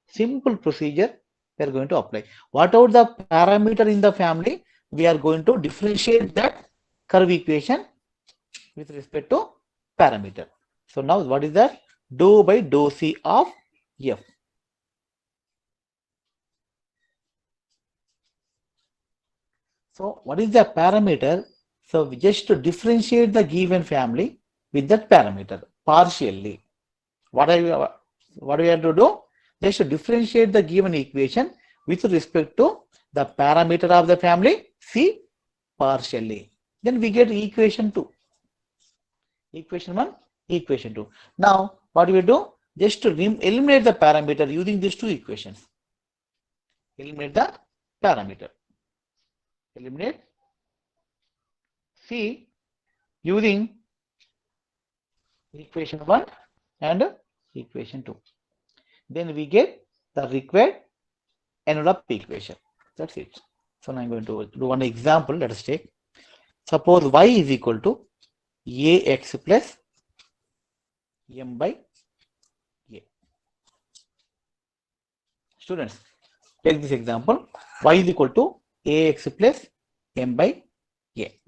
Simple procedure we are going to apply. Whatever the parameter in the family, we are going to differentiate that curve equation with respect to parameter. So now what is that? Dou by dou C of F. So what is the parameter? So we just to differentiate the given family with that parameter partially. What we have to do? Just to differentiate the given equation with respect to the parameter of the family C partially. Then we get equation 2. Equation 1, equation 2. Now what do we do? Just to eliminate the parameter using these two equations. Eliminate the parameter. Eliminate C using equation 1 and equation 2. Then we get the required envelope equation. That's it. So now I'm going to do one example. Let us take. Suppose y is equal to ax plus m by a. Students, take this example. Y is equal to ax plus m by a.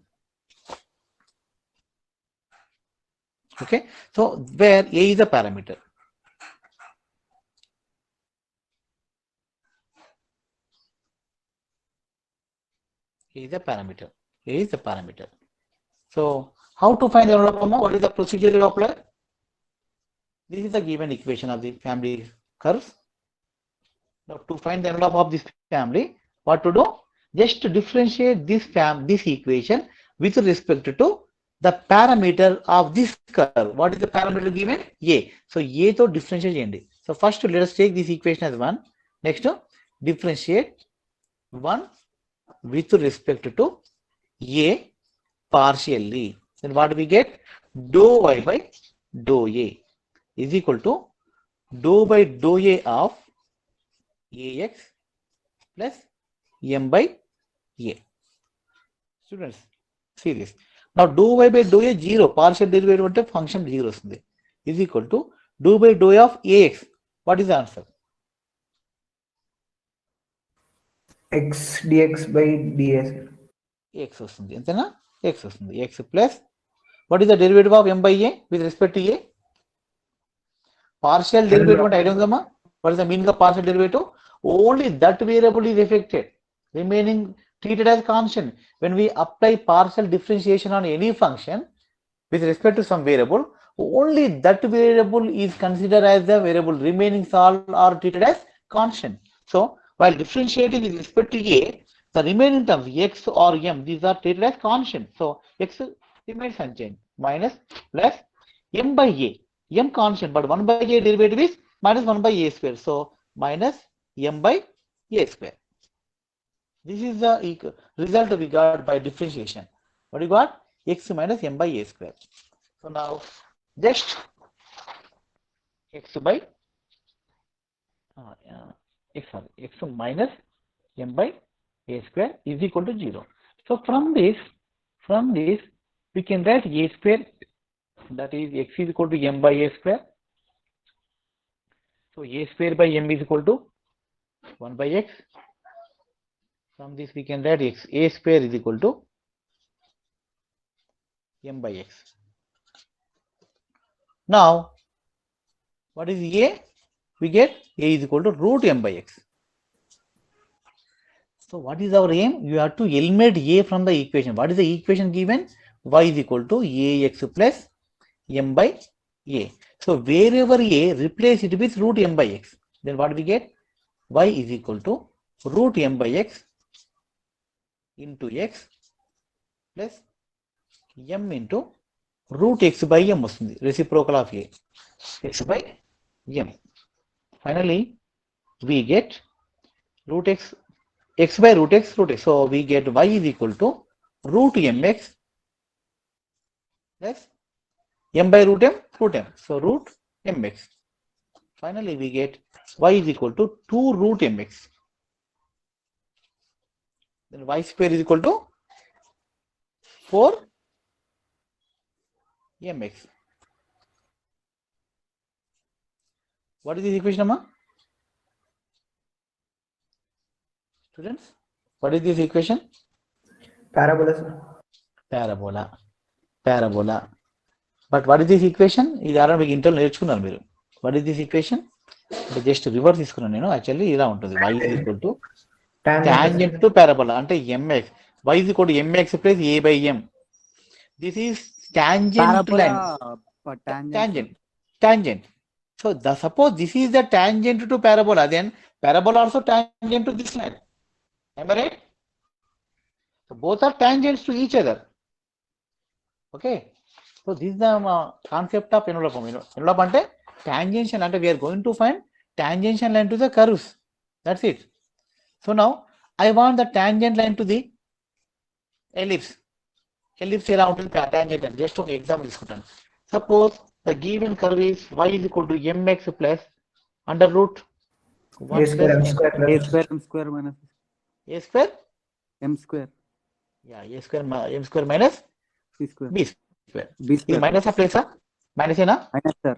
Okay. So where a is a parameter. A is a parameter. A is a parameter. So how to find the envelope? What is the procedure you apply? This is the given equation of the family curves. Now to find the envelope of this family, what to do? Just to differentiate this equation with respect to the parameter of this curve. What is the parameter given? A. So A to differentiate. So first let us take this equation as 1. Next differentiate 1 with respect to A partially. Then what do we get? Dou y by dou A is equal to dou by dou A of ax plus m by a. Students, see this. Now dou y by dou A 0, partial derivative of function 0 is equal to dou by dou A of ax. What is the answer? X dx by ds. X వస్తుంది అంతేనా? X వస్తుంది. X plus what is the derivative of m by a with respect to a? Partial derivative అంటే idea ఉందమ్మా? What is the meaning of partial derivative? Only that variable is affected, remaining treated as constant. When we apply partial differentiation on any function with respect to some variable, only that variable is considered as the variable, remaining all are treated as constant. So while differentiating with respect to a, the remaining terms x or m, these are treated as constant. So x remains unchanged, minus plus m by a, m constant, but 1 by a derivative is minus 1 by a square. So minus m by a square. This is the result we got by differentiation. What you got? X minus m by a square. So now just x by x minus m by a square is equal to 0. So from this we can write a square, that is x is equal to m by a square. So a square by m is equal to 1 by x. From this we can write x a square is equal to m by x. Now what is a? We get a is equal to root m by x. So what is our aim? You have to eliminate a from the equation. What is the equation given? Y is equal to ax plus m by a. So wherever a, replace it with root m by x. Then what we get? Y is equal to root m by x into x plus m into root x by m వస్తుంది. Reciprocal of a. X by m. Finally, we get root x by root x. So we get y is equal to root mx plus m by root m. So root mx. Finally, we get y is equal to 2 root mx. Then y square is equal to 4 mx. What is this equation, Amma? Students, what is this equation? Parabola, sir. Parabola. But what is this equation? ఇది already మీకు ఇంటర్లో నేర్చుకున్నారు మీరు. What is this equation? Just reverse తీసుకున్నాను నేను. Actually ఇలా ఉంటుంది. y is equal to tangent to parabola అంటే mx. y is equal to mx plus a by m. This is tangent line. Tangent. So suppose this is the tangent to parabola, then parabola also tangent to this line. Am I right? So both are tangents to each other. Okay. So this is the concept of envelope. Envelope ante tangential ante we are going to find tangential line to the curves. That's it. So now I want the tangent line to the ellipse. Ellipse ఎలా ఉంటుంది tangent అని just ఒక example తీసుకుంటాను. Suppose the given curve is y is equal to mx plus under root 1 A square m plus square a plus square m square minus a square. m square Yeah, a square m square minus c square b square. b Is square minus a place? Minus ena? minus sir.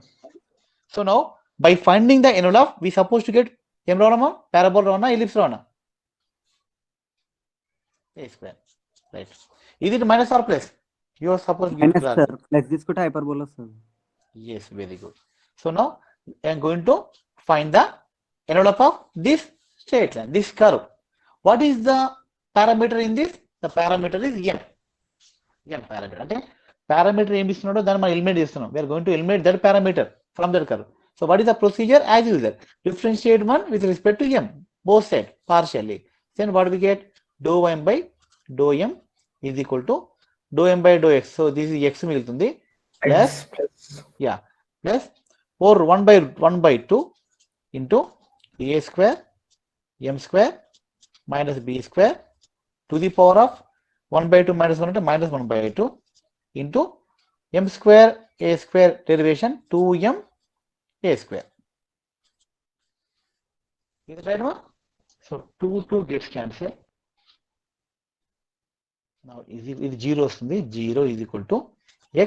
So now by finding the envelope, we supposed to get m rona, parabola rona, ellipse rona. A square. Right. Is it minus or plus? You are supposed to minus give sir plus తీసుకుంటే hyperbola sir. Yes, very good. So now I am going to find the envelope of this straight line, this curve. What is the parameter in this? The parameter is m. M parameter. Okay? Parameter ఏం ఇస్తున్నాడో దాన్ని మనం eliminate చేస్తున్నాం. We are going to eliminate that parameter from that curve. So what is the procedure? As usual, differentiate one with respect to m, both sides partially. Then what we get? Dou m by dou m is equal to dou m by dou x. So this is x మిగులుతుంది. Plus plus 1 by 2 into a square m square minus b square to the power of 1 by 2 minus 1 into minus 1 by 2 into m square a square derivation 2m a square. Is it right one? So 2 gets cancelled. Now is 0 వస్తుంది. 0 is equal to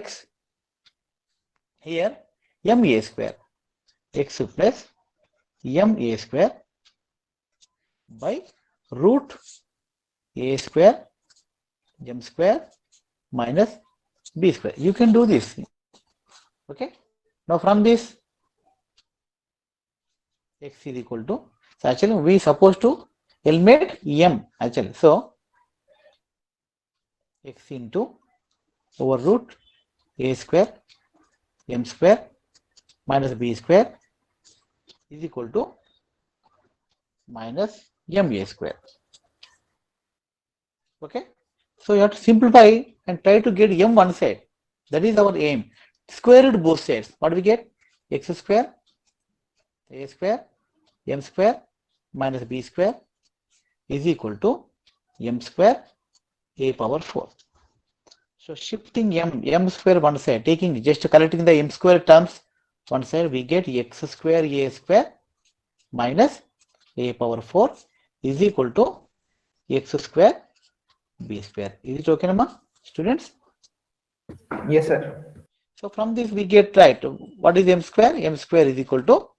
x. Here m a square x plus m a square by root a square m square minus b square. You can do this. Okay. Now from this x is equal to, so actually we supposed to eliminate m actually. So x into over root a square m square minus b square is equal to minus m a square. Okay. So you have to simplify and try to get m one side. That is our aim. Square root both sides. What do we get? X square a square m square minus b square is equal to m square a power 4. So So shifting m square one side, taking just collecting the m square terms one side, we get x square a square minus a power 4 is equal to x square b square. Is it okay, Nama? Students? Yes, sir. So from this we get right. What is m square? M square is equal to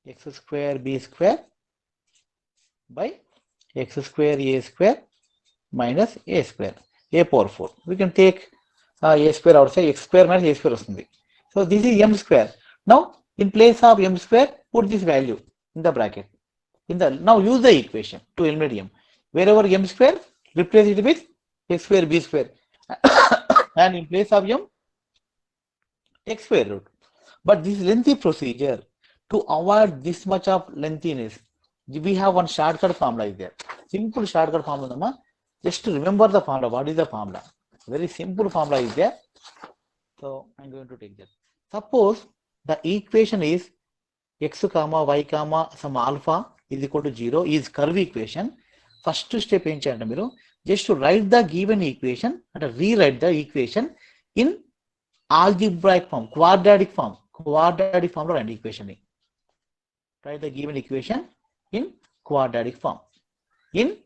x square b square by x square a square minus a square, a power 4. We can take a square outside, x square minus a square vasundi. So this is m square. Now in place of m square, put this value in the bracket. Now use the equation to eliminate m. Wherever m square, replace it with x square b square, and in place of m, take square root. But this lengthy procedure, to avoid this much of lengthiness, we have one shortcut formula is there. Simple shortcut formula. Just to remember the formula. What is the formula? Very simple formula is there. So I'm going to take that. Suppose the equation is x comma y comma some alpha is equal to 0 is curve equation. First step in cheyalante just to write the given equation and rewrite the equation in algebraic form, quadratic form and equation. Write the given equation in quadratic form. In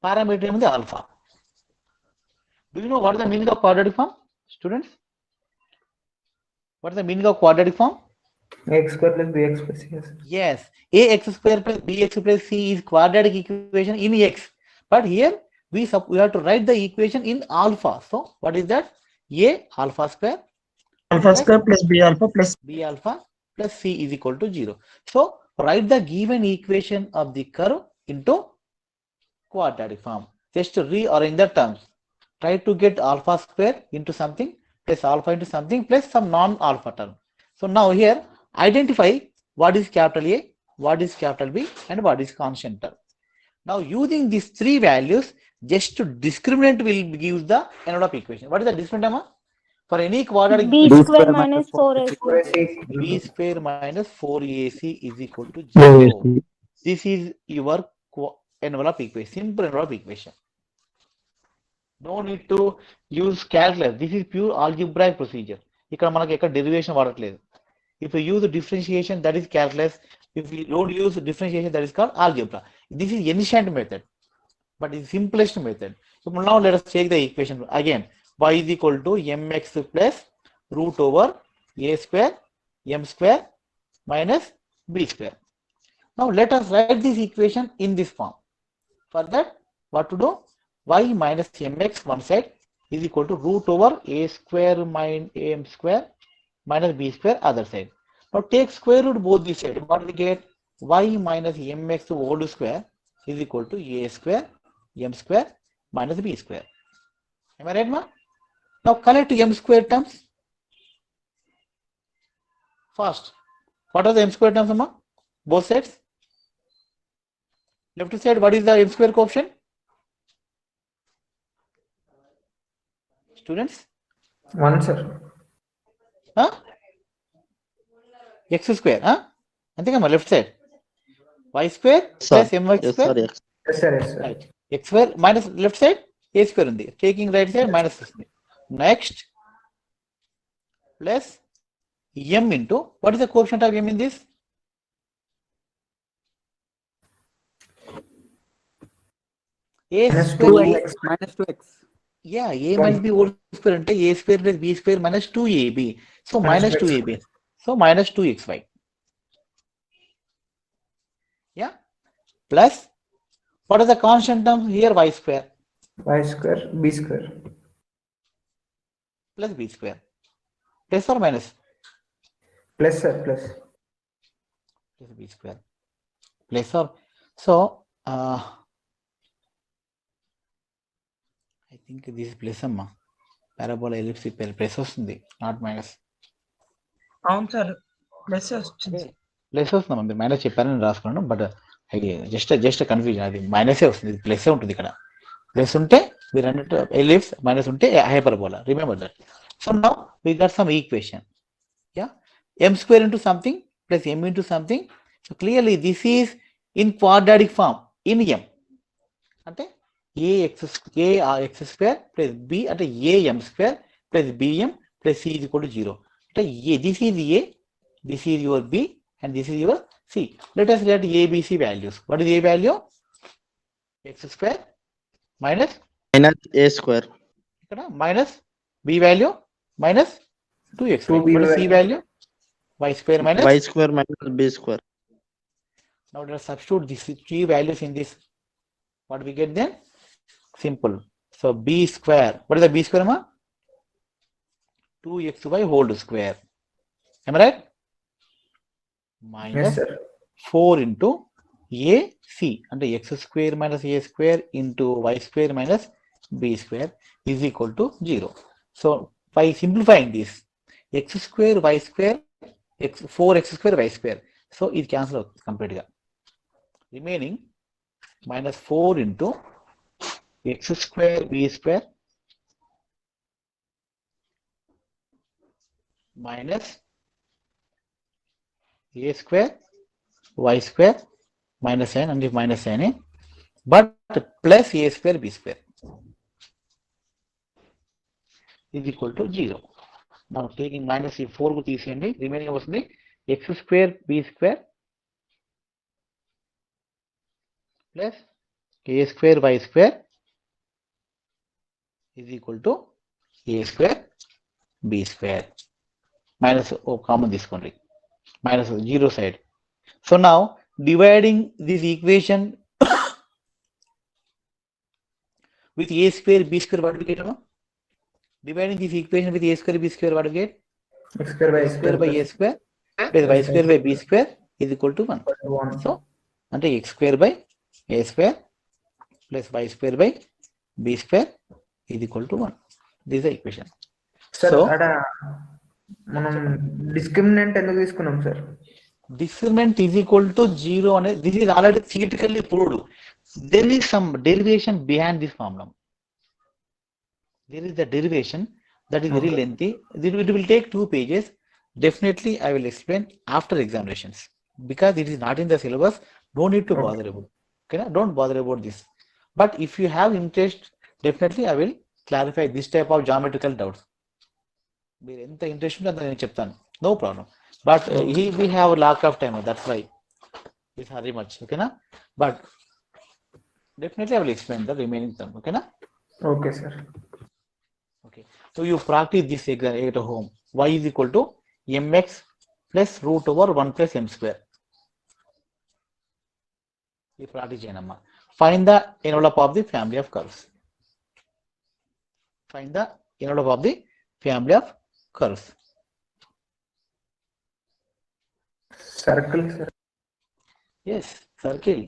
parameter the alpha. Do you know what is the meaning of quadratic form, students? What is the meaning of quadratic form? X square plus bx plus c. Yes, ax square plus bx plus c is quadratic equation in x. But here we have to write the equation in alpha. So what is that? A alpha square plus b alpha plus c is equal to 0. So write the given equation of the curve into quadratic form. Just to rearrange the terms. Try to get alpha square into something plus alpha into something plus some non-alpha term. So now here identify what is capital A, what is capital B, and what is constant term. Now using these three values, just to discriminant will give the envelope equation. What is the discriminant, Amma? For any quadratic B equation, square minus 4ac. 4ac. b square minus 4ac is equal to 0. This is your envelope equation, simple envelope equation. No need to use calculus. This is pure algebraic procedure. ఇక్కడ మనకి ఎక్కడ derivation వాడట్లేదు. If you use differentiation, that is calculus. If you don't use differentiation, that is called algebra. This is ancient method, but it's simplest method. So now let us take the equation again. Y is equal to mx plus root over a square m square minus b square. Now let us write this equation in this form. For that, what to do? Y minus mx one side is equal to root over a square minus am square minus b square other side. Now take square root both these sides. What we get? Y minus mx whole square is equal to a square m square minus b square. Am I right, ma? Now collect m square terms. First, what are the m square terms, ma? Both sides. Left side, what is the m square coefficient? Students? 1, sir. Huh? X square, huh? I think I'm on left side. Y square plus mx square. Yes, sir. Yes, sir. Right. X square minus left side, a square on the taking right side minus this. Next, plus m into what is the coefficient of m in this? A Minus square. 2x minus 2x. Yeah, a minus b whole square into a square plus b square minus 2ab. So minus 2ab. So minus 2xy. Yeah. Plus, what is the constant term here? Y square Y square, b square. plus b square. Plus or minus? Plus, sir, plus. Plus b square. Plus or so. I think this is plus amma. Parabola ellipse plus వస్తుంది, not minus. అవును sir plus వచ్చింది. Plus వస్తుంది, మీరు minus చెప్పారని రాసుకున్నాను, but just confusion, అది మైనసే వస్తుంది, plus ఉంటుంది ఇక్కడ. ప్లస్ ఉంటే మీరు అన్నట్టు ఎలిప్స్, మైనస్ ఉంటే hyperbola. Remember that. So now we got some equation. Yeah, m square into something plus m into something. So clearly this is in quadratic form in m. అంటే x square plus b at am square plus bm plus c is equal to 0. This is a, this is your b, and this is your c. Let us get a, b, c values. What is a value? X square minus minus a square. minus b value minus 2x. 2b What is c value? Y square minus Y square minus b square. Now let us substitute these three values in this. What we get then? Simple. So b square. What is the b square, ma? 2xy whole square. Am I right? Yes, Minus sir. 4 into a c, and x square minus a square into y square minus b square is equal to 0. So by simplifying this, x square y square, 4x square y square. So it cancels out completely. Remaining minus 4 into x square b square minus a square y square minus n, and if minus n, but plus a square b square is equal to 0. Now taking minus 4 కు తీసేయండి, remaining వస్తుంది x square b square plus a square y square is equal to a square b square minus common తీసుకోండి, minus 0 side. So now dividing this equation with a square b square, what do we get? Dividing this equation with a square b square, what do we get? X square by A square by a square plus y square by b square is equal to 1. 1. So అంటే x square by a square plus y square by b square is equal to 1. This is the equation. Sir So అక్కడ మనం discriminant ఎందుకు తీసుకున్నాం sir? discriminant is equal to 0 అనేది, this is already theoretically proved. There is some derivation behind this formula. There is the derivation that is very Okay. lengthy. It will take 2 pages. Definitely I will explain after examinations, because it is not in the syllabus. Don't need to Okay. bother about. Okay, don't bother about this. But if you have interest, definitely I will clarify this type of geometrical doubts. మీరు ఎంత interest ఉంటే అంత నేను చెప్తాను, no problem. But we have a lack of time, that's why it's hurry much. ఓకేనా? But definitely I will explain the remaining term. ఓకేనా? Okay sir. Okay, so you practice this exam at home. Y is equal to mx plus root over 1 plus m square. You practice cheyanamma. Find the envelope of the family of curves. Find the envelope of the family of curves. Circle sir. Yes, circle.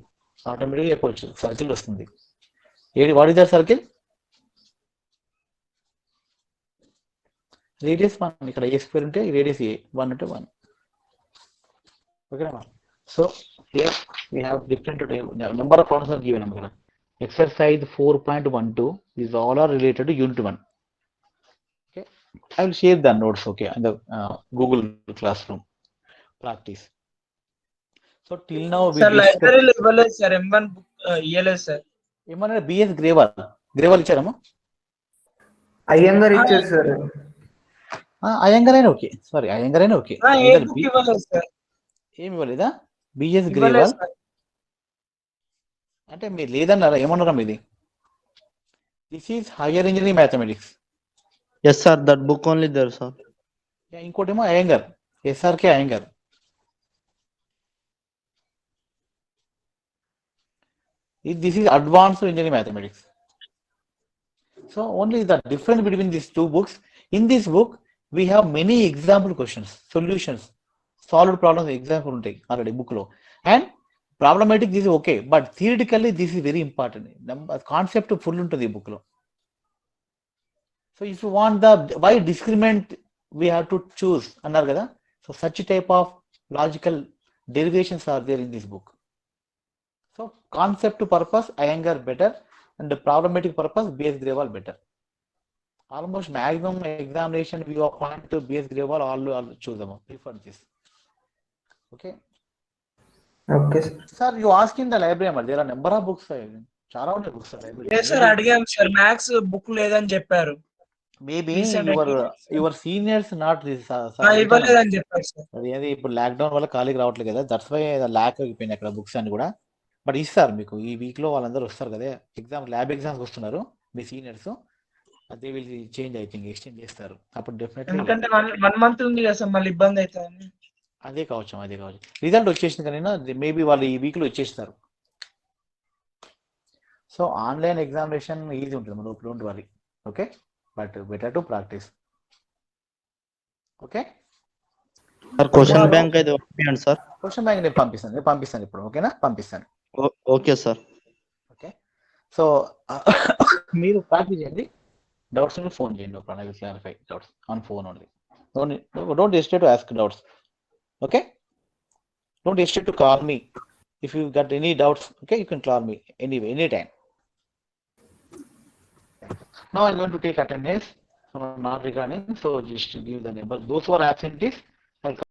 Automatically చెప్పొచ్చు, circle వస్తుంది. What is that circle? Radius 1. ఇక్కడ a square ఉంటే radius a, 1 అంటే 1. Okay, so here we have different number of problems are given. Exercise 4.12 is all are related to unit 1. Okay, I will share the notes, okay, in the Google Classroom practice. So till now we sir discussed లైబ్రరీలో ఇవ్వలేదు sir, M1 book ఇవ్వలేదు sir. ఏమన్నా BS Grewal ఇచ్చారమ్మా? Iyengar ఇచ్చారు sir. Iyengar అయినా okay, sorry Iyengar అయినా okay. ఏ book ఇవ్వలేదు sir. ఏమి ఇవ్వలేదా? బిఎస్ ఇవ్వలేదు గ్రేవాల్ సార్. అంటే మీరు లేదన్నారా, ఏమన్నారా మీది? This is higher engineering mathematics. Yes sir, that book only there sir. ఇంకోటేమో Iyengar, SRK Iyengar. This is advanced engineering mathematics. So only the difference between these two books. In this book, we have many example questions, solutions, solved problems, example ఉంటాయి already book లో. And problematic this is okay, but theoretically this is very important. Concept full ఉంటుంది ఈ book లో. So if you want the why discriminant, we have to choose అన్నారు కదా. So such type of logical derivations are there in this book. So concept purpose Iyengar better, and the problematic purpose B.S. Grewal better. Almost maximum examination view of point to B.S. Grewal all choose them. Prefer this. Okay. Okay sir. Sir, you ask in the library, there are number of books. చాలా ఉన్నాయి books yes sir అడిగాం sir maths book లేదని చెప్పారు. Maybe Recent your seniors not ఇవ్వలేదని చెప్పారు sir. అది అది ఇప్పుడు లాక్డౌన్ వల్ల ఖాళీకి రావట్లేదు కదా, దట్స్ వై ల్యాక్ అయిపోయింది అక్కడ బుక్స్ అని కూడా. బట్ ఇస్తారు మీకు ఈ వీక్ లో వాళ్ళందరూ వస్తారు కదా ఎగ్జామ్, ల్యాబ్ ఎగ్జామ్స్ వస్తున్నారు మీ సీనియర్స్, అదే will change I think exchange చేస్తారు అప్పుడు డెఫినెట్లీ. ఎందుకంటే 1 month ఉంది కదా సార్, మళ్ళీ ఇబ్బంది అవుతుందని. అదే కావచ్చు రిజల్ట్ వచ్చేసింది కానీ మేబీ వాళ్ళు ఈ వీక్ లో ఇచ్చేస్తారు. సో ఆన్లైన్ ఎగ్జామినేషన్ ఈజీ ఉంటుంది, మనం don't worry. Okay, but better to practice. Okay, sir question bank అయితే పంపించండి సార్. క్వశ్చన్ బ్యాంక్ నేను పంపిస్తాను ఇప్పుడు. ఓకేనా, పంపిస్తాను. Okay sir. ఓకే, సో మీరు ప్రాక్టీస్ చేయండి, డౌట్స్ ఫోన్ చేయండి. I will clarify doubts on phone only. Don't hesitate to ask doubts. Okay, don't hesitate to call me if you got any doubts. Okay, you can call me anyway, anytime. Now I'm going to take attendance, not regarding, so just to give the number. Those who are absentees, I'll